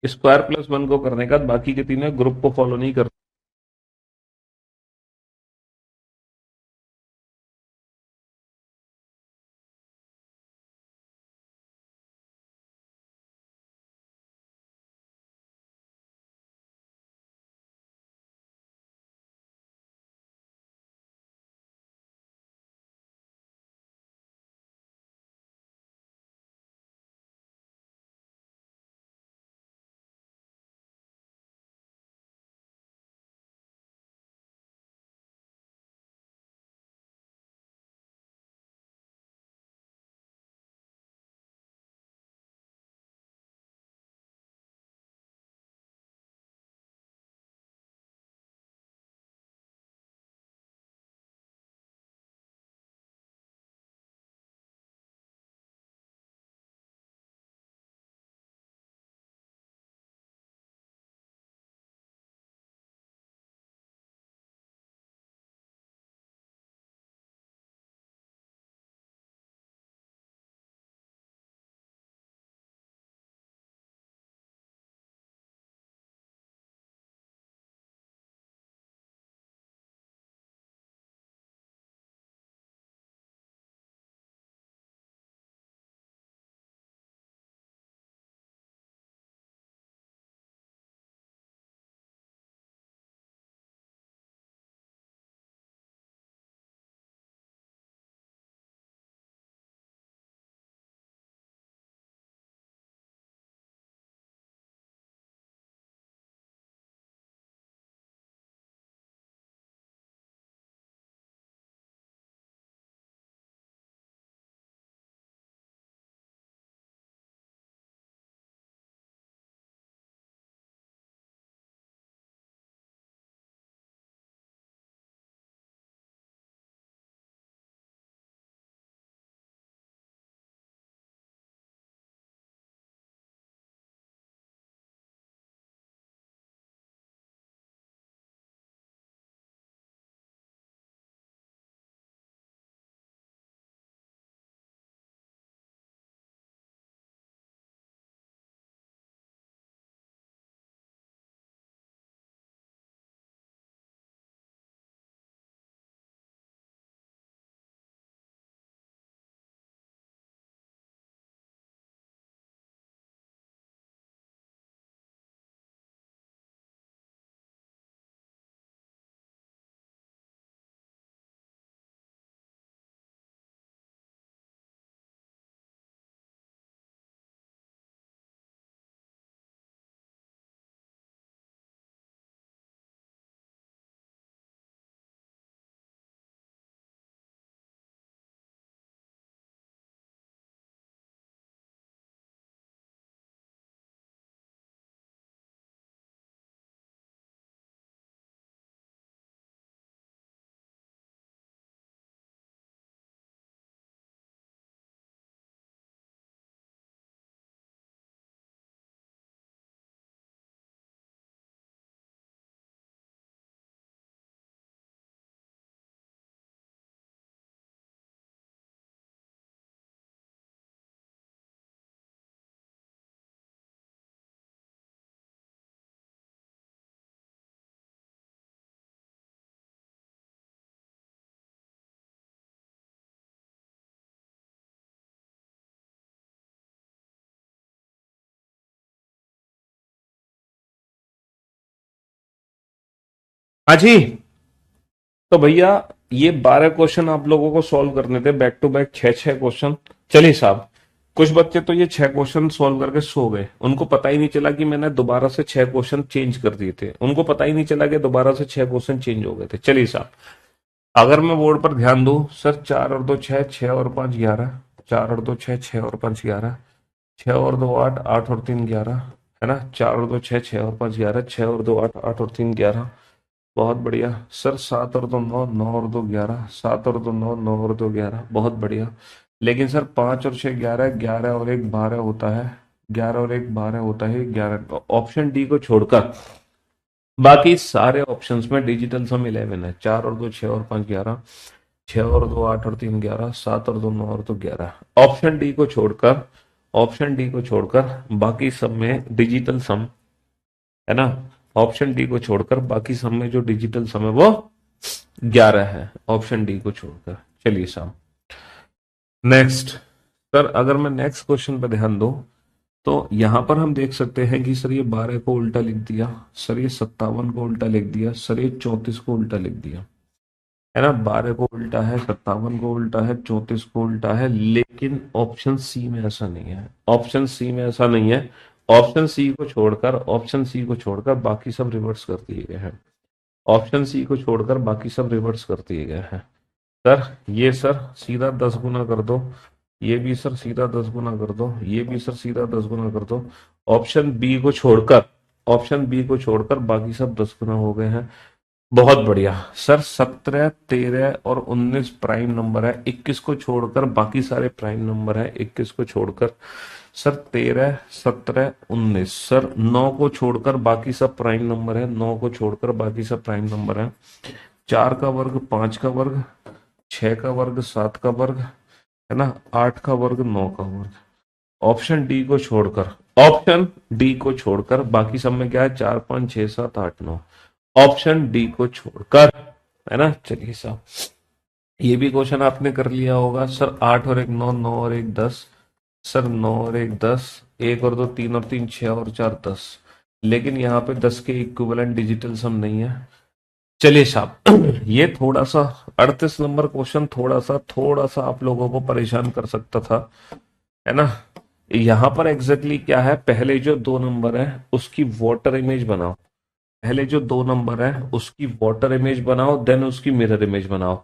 स्क्वायर +1 को करने का बाकी के तीनों ग्रुप को फॉलो नहीं कर। हाँ जी। तो भैया ये 12 क्वेश्चन आप लोगों को सॉल्व करने थे, बैक टू बैक 6-6 क्वेश्चन। चलिए साहब, कुछ बच्चे तो ये 6 क्वेश्चन सॉल्व करके सो गए, उनको पता ही नहीं चला कि मैंने दोबारा से 6 क्वेश्चन चेंज कर दिए थे, उनको पता ही नहीं चला कि दोबारा से 6 क्वेश्चन चेंज हो गए थे। चलिए साहब, अगर मैं बोर्ड पर ध्यान दूं, सर 4 और 2 6, 6 और 5 11, 4 और 2 6, 6 और 5 11, 6 और 2 8, 8 और 3 11, है ना। 4 और 2 6, 6 और 5 11, 6 और 2 8, 8 और 3 11। बहुत बढ़िया सर। 7 और 2 9, 9 और 2 11, 7 और 2 9, 9 और 2 11। बहुत बढ़िया। लेकिन सर 5 और 6 11, 11 और 1 12 होता है, 11 और 1 12 होता है 11। ऑप्शन डी को छोड़कर बाकी सारे ऑप्शंस में डिजिटल सम 11 है। 4 और 2 6 और 5 11, 6 और 2 8 और 3 11, 7 और 2 9 और 2 11। ऑप्शन डी को छोड़कर, ऑप्शन डी को छोड़कर बाकी सब में डिजिटल सम, है ना। ऑप्शन डी को छोड़कर बाकी सब में जो डिजिटल सम है वो 11 है, ऑप्शन डी को छोड़कर। चलिए साहब, नेक्स्ट। सर अगर मैं नेक्स्ट क्वेश्चन पर ध्यान दूं, तो यहां पर हम देख सकते हैं कि सर ये 12 को उल्टा लिख दिया, सर ये 57 को उल्टा लिख दिया, सर ये 34 को उल्टा लिख दिया, है ना। 12 को उल्टा है, 57 को उल्टा है, 34 को उल्टा है, लेकिन ऑप्शन सी में ऐसा नहीं है। ऑप्शन सी में ऐसा नहीं है। ऑप्शन सी को छोड़कर, ऑप्शन सी को छोड़कर बाकी सब रिवर्स कर दिए गए हैं। ऑप्शन सी को छोड़कर बाकी सब रिवर्स कर दिए गए हैं। सर ये सर सीधा 10 गुना कर दो, ये भी सर सीधा 10 गुना कर दो, ये भी सर सीधा 10 गुना कर दो। ऑप्शन बी को छोड़कर, ऑप्शन बी को छोड़कर बाकी सब 10 गुना हो गए हैं। बहुत बढ़िया सर। 17 13 और 19 प्राइम नंबर है, 21 को छोड़कर बाकी सारे प्राइम नंबर है। 21 को छोड़कर सर 13 17 19, सर 9 को छोड़कर बाकी सब प्राइम नंबर है। 9 को छोड़कर बाकी सब प्राइम नंबर है। 4 का वर्ग, 5 का वर्ग, 6 का वर्ग, 7 का वर्ग, है ना, 8 का वर्ग, 9 का वर्ग। ऑप्शन डी को छोड़कर, ऑप्शन डी को छोड़कर बाकी सब में क्या है, 4 5 6 7 8 9। ऑप्शन डी को छोड़कर, है ना। चलिए साहब, ये भी क्वेश्चन आपने कर लिया होगा। सर 8 और 1 9, 9 और 1 10, सर 9 और 1 10, 1 और 2 3 और 3 6 और 4 10, लेकिन यहाँ पे 10 के इक्विवेलेंट डिजिटल सम नहीं है। चलिए साहब, ये थोड़ा सा 38 नंबर क्वेश्चन थोड़ा सा आप लोगों को परेशान कर सकता था, है ना। यहाँ पर एग्जैक्टली क्या है, पहले जो 2 नंबर है उसकी वाटर इमेज बनाओ। पहले जो 2 नंबर है उसकी वाटर इमेज बनाओ, देन उसकी मिरर इमेज बनाओ।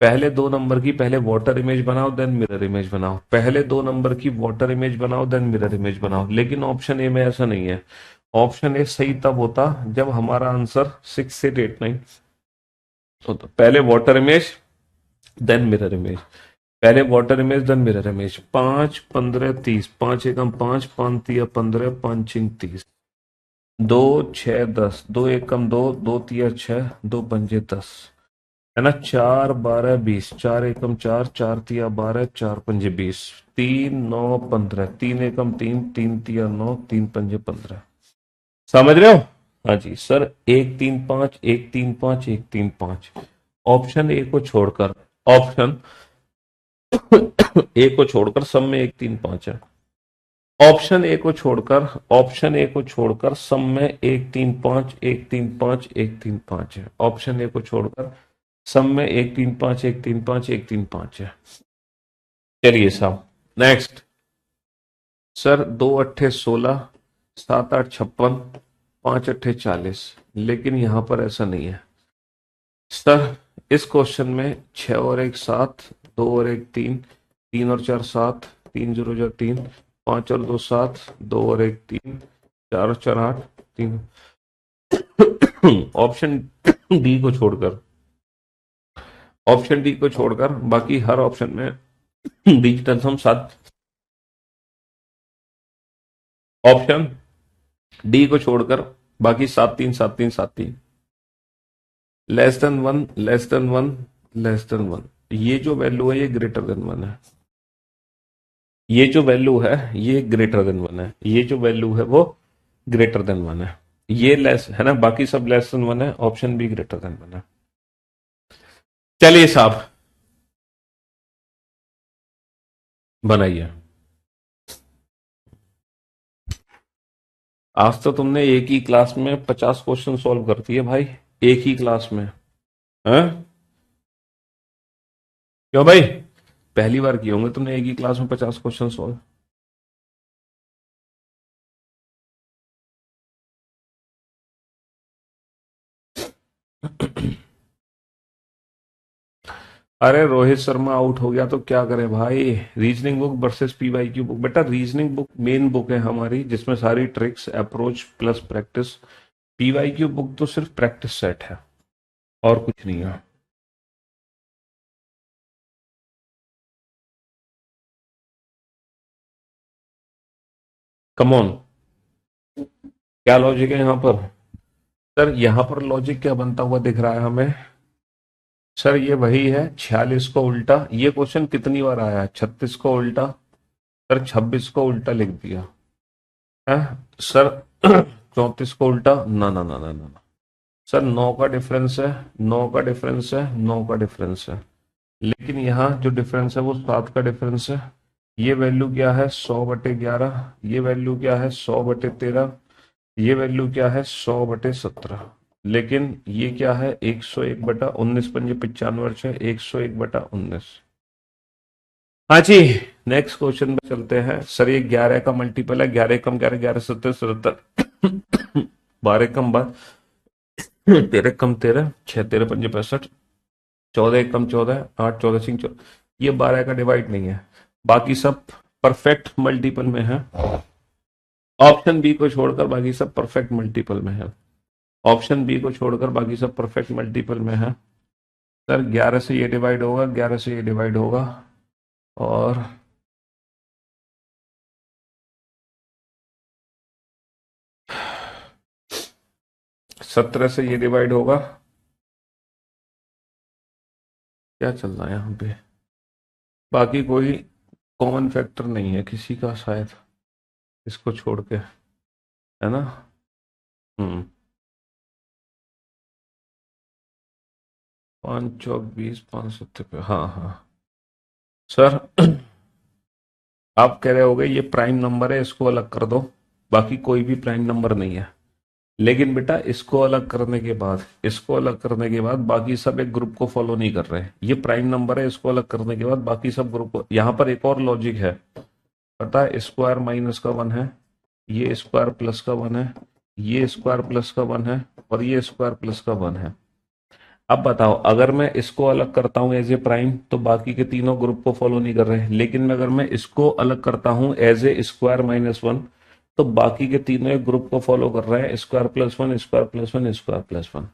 पहले 2 नंबर की पहले वाटर इमेज बनाओ, देन मिरर इमेज बनाओ। पहले 2 नंबर की वाटर इमेज बनाओ, देन मिरर इमेज बनाओ। लेकिन ऑप्शन ए में ऐसा नहीं है। ऑप्शन ए सही तब होता जब हमारा आंसर 6 8 8 9 होता। पहले water image, then mirror image. पहले water image, then mirror image. 5 15 30, 5 एकम 5, 5 तिया 15, 5 छिंग 30, 2 6 10, 2 एकम 2, 2 तिया 6, 2 पंजे 10, है ना। 4 12 20, 4 एकम 4, 4 तिया 12, 4 पंजे 20, 3 9 15, 3 एकम 3, 3 तिया 9, 3 पंजे 15। समझ रहे हो। हाँ जी सर, 1 3 5, 1 3 5, 1 3 5। ऑप्शन ए को छोड़कर, ऑप्शन ए को छोड़कर सब में 1 3 5 है। ऑप्शन ए को छोड़कर, ऑप्शन ए को छोड़कर सब में 1 3 5, 1 3 5, 1 3 5 है। ऑप्शन ए को छोड़कर सब में 1 3 5, 1 3 5, 1 3 5 है। चलिए साहब, नेक्स्ट। सर 2 अट्ठे 16, 7 8 56, 5 अट्ठे 40, लेकिन यहां पर ऐसा नहीं है। सर इस क्वेश्चन में 6 और 1 7, 2 और 1 3, 3 और 4 7, 3 0 0 3, 5 और 2 7, 2 और 1 3, 4 और 4 8 3। ऑप्शन डी को छोड़कर, ऑप्शन डी को छोड़कर बाकी हर ऑप्शन में डिजिटल सम 7। ऑप्शन डी को छोड़कर बाकी 7 3 7 3 7 3। Less than 1, less than 1, less than 1। ये जो वैल्यू है ये ग्रेटर देन 1 है। ये जो वैल्यू है ये ग्रेटर देन 1 है। ये जो वैल्यू है वो ग्रेटर देन 1 है। ये लेस है ना, बाकी सब लेस देन 1 है। ऑप्शन बी ग्रेटर देन 1 है। चलिए साहब, बनाइए। आज तो तुमने एक ही क्लास में 50 क्वेश्चन सॉल्व कर दिए भाई, एक ही क्लास में? हैं? क्यों भाई, पहली बार किए होंगे तुमने एक ही क्लास में 50 क्वेश्चन सॉल्व। अरे रोहित शर्मा आउट हो गया तो क्या करे भाई, reasoning book versus PYQ book. बेटा रीजनिंग बुक मेन बुक है हमारी, जिसमें सारी tricks approach plus practice. PYQ book तो सिर्फ प्रैक्टिस सेट है और कुछ नहीं है। कम ऑन, क्या लॉजिक है यहाँ पर? सर यहाँ पर लॉजिक क्या बनता हुआ दिख रहा है हमें? सर ये वही है, 46 को उल्टा, ये क्वेश्चन कितनी बार आया है, 36 को उल्टा। सर 26 को उल्टा लिख दिया है। सर 34 को उल्टा, ना ना ना ना ना ना। सर 9 का डिफरेंस है, 9 का डिफरेंस है, 9 का डिफरेंस है। लेकिन यहाँ जो डिफरेंस है वो 7 का डिफरेंस है। ये वैल्यू क्या है, 100/11। ये वैल्यू क्या है, 100/13। ये वैल्यू क्या है, 100/17। लेकिन ये क्या है, 101/19, 5 95 है, 101/19। हाँ जी, नेक्स्ट क्वेश्चन पे चलते हैं। सर ये 11 का मल्टीपल है, 11 कम 11, 11 सत्तर 77, 12 कम 12, 13 कम 13, 6 13 5 65, 14 कम 14, 8 14 सिंह 14। ये 12 का डिवाइड नहीं है, बाकी सब परफेक्ट मल्टीपल में है। ऑप्शन बी को छोड़कर बाकी सब परफेक्ट मल्टीपल में है। ऑप्शन बी को छोड़कर बाकी सब परफेक्ट मल्टीपल में है। सर 11 से ये डिवाइड होगा, 11 से ये डिवाइड होगा, और 17 से ये डिवाइड होगा। क्या चल रहा है यहाँ पे? बाकी कोई कॉमन फैक्टर नहीं है किसी का शायद, इसको छोड़ के, है ना? हम्म। 5 चौक 20, 5 सत्तर पे, हाँ हाँ। सर आप कह रहे होगे ये प्राइम नंबर है, इसको अलग कर दो। बाकी कोई भी प्राइम नंबर नहीं है। लेकिन बेटा इसको अलग करने के बाद, इसको अलग करने के बाद बाकी सब एक ग्रुप को फॉलो नहीं कर रहे। ये प्राइम नंबर है, इसको अलग करने के बाद बाकी सब ग्रुप को। यहाँ पर एक और लॉजिक है, पता है, स्क्वायर माइनस का 1 है, ये स्क्वायर प्लस का 1 है, ये स्क्वायर प्लस का 1 है, और ये स्क्वायर प्लस का 1 है। अब बताओ, अगर मैं इसको अलग करता हूं एज ए प्राइम तो बाकी के तीनों ग्रुप को फॉलो नहीं कर रहे, लेकिन अगर मैं इसको अलग करता हूं एज ए स्क्वायर -1 तो बाकी के तीनों एक ग्रुप को फॉलो कर रहे हैं, square plus one, square plus one, square plus one.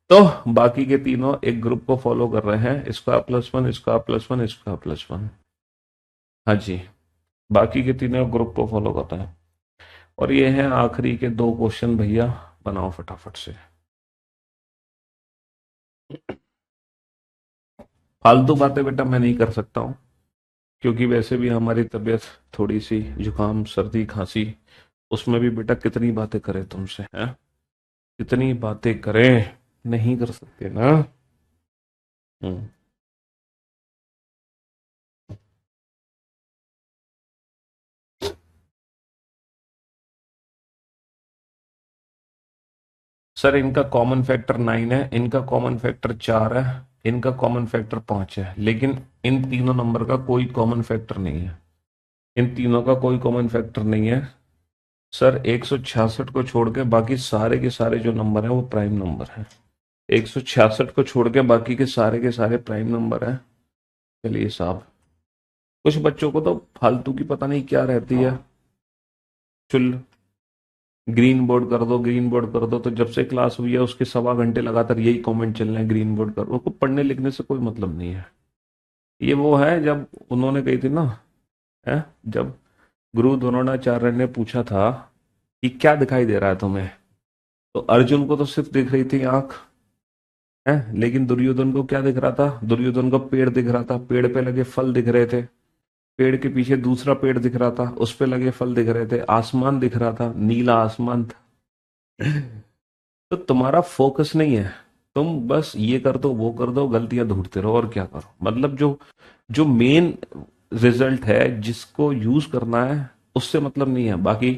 तो बाकी के तीनों एक ग्रुप को फॉलो कर रहे हैं, square plus one, square plus one, square plus one. हाँ जी, बाकी के तीनों ग्रुप को फॉलो कर रहे हैं। और ये हैं आखिरी के दो क्वेश्चन भैया, बनाओ फटाफट से। फालतू बातें बेटा मैं नहीं कर सकता हूँ, क्योंकि वैसे भी हमारी तबीयत थोड़ी सी जुकाम सर्दी खांसी, उसमें भी बेटा कितनी बातें करें तुमसे, हैं? कितनी बातें करें, नहीं कर सकते ना। हम्म। सर इनका कॉमन फैक्टर 9 है, इनका कॉमन फैक्टर 4 है, इनका कॉमन फैक्टर 5 है, लेकिन इन तीनों नंबर का कोई कॉमन फैक्टर नहीं है। इन तीनों का कोई कॉमन फैक्टर नहीं है। सर 166 को छोड़ के बाकी सारे के सारे जो नंबर है वो प्राइम नंबर है। 166 को छोड़ के सारे प्राइम नंबर है। चलिए साहब, कुछ बच्चों को तो फालतू की पता नहीं क्या रहती है, चुल, ग्रीन बोर्ड कर दो, ग्रीन बोर्ड कर दो। तो जब से क्लास हुई है उसके सवा घंटे लगातार यही कमेंट चल रहे हैं, ग्रीन बोर्ड करो। उनको पढ़ने लिखने से कोई मतलब नहीं है। ये वो है जब उन्होंने कही थी ना, है, जब गुरु द्रोणाचार्य ने पूछा था कि क्या दिखाई दे रहा है तुम्हें, तो अर्जुन को तो सिर्फ दिख रही थी आंख, है, लेकिन दुर्योधन को क्या दिख रहा था? दुर्योधन को पेड़ दिख रहा था, पेड़ पे लगे फल दिख रहे थे, पेड़ के पीछे दूसरा पेड़ दिख रहा था, उस पे लगे फल दिख रहे थे, आसमान दिख रहा था, नीला आसमान था। तो तुम्हारा फोकस नहीं है, तुम बस ये कर दो वो कर दो, गलतियां ढूंढते रहो और क्या करो। मतलब जो जो मेन रिजल्ट है जिसको यूज करना है उससे मतलब नहीं है। बाकी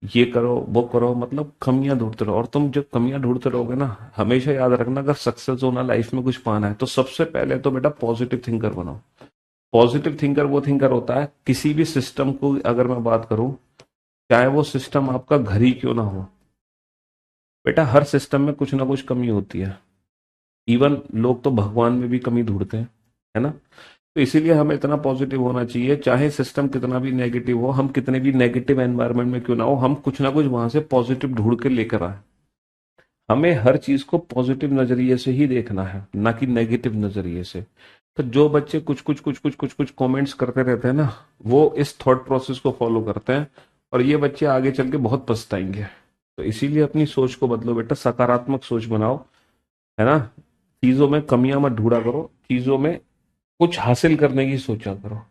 ये करो वो करो, मतलब कमियां ढूंढते रहो। और तुम जब कमियां ढूंढते रहोगे ना, हमेशा याद रखना, अगर सक्सेस होना लाइफ में कुछ पाना है तो सबसे पहले तो बेटा पॉजिटिव थिंकर बनो। पॉजिटिव थिंकर वो थिंकर होता है, किसी भी सिस्टम को अगर मैं बात करूं, चाहे वो सिस्टम आपका घर ही क्यों ना हो, बेटा हर सिस्टम में कुछ ना कुछ कमी होती है। इवन लोग तो भगवान में भी कमी ढूंढते हैं, है ना। तो इसीलिए हमें इतना पॉजिटिव होना चाहिए, चाहे सिस्टम कितना भी नेगेटिव हो, हम कितने भी नेगेटिव एनवायरनमेंट में क्यों ना हो, हम कुछ ना कुछ वहां से पॉजिटिव ढूंढ के लेकर आए। हमें हर चीज को पॉजिटिव नजरिए से ही देखना है, ना कि नेगेटिव नजरिए से। तो जो बच्चे कुछ कमेंट्स करते रहते हैं ना, वो इस थॉट प्रोसेस को फॉलो करते हैं, और ये बच्चे आगे चल के बहुत पछताएंगे। तो इसीलिए अपनी सोच को बदलो बेटा, सकारात्मक सोच बनाओ, है ना। चीजों में कमियां मत ढूंढा करो, चीजों में कुछ हासिल करने की सोचा करो,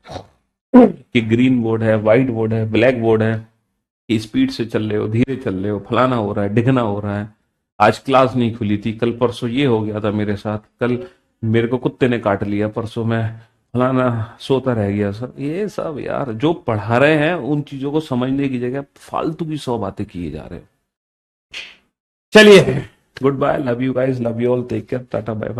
कि ग्रीन बोर्ड है, व्हाइट बोर्ड है, ब्लैक बोर्ड है, कि स्पीड से चल रहे हो, धीरे चल रहे हो, फलाना हो रहा है, डिगना हो रहा है, आज क्लास नहीं खुली थी, कल परसों ये हो गया था मेरे साथ, कल मेरे को कुत्ते ने काट लिया, परसों मैं फलाना सोता रह गया। सर ये सब यार जो पढ़ा रहे हैं, उन चीजों को समझने की जगह फालतू की 100 बातें किए जा रहे हो। चलिए, good bye, love you guys, love you all, take care, tata, bye bye.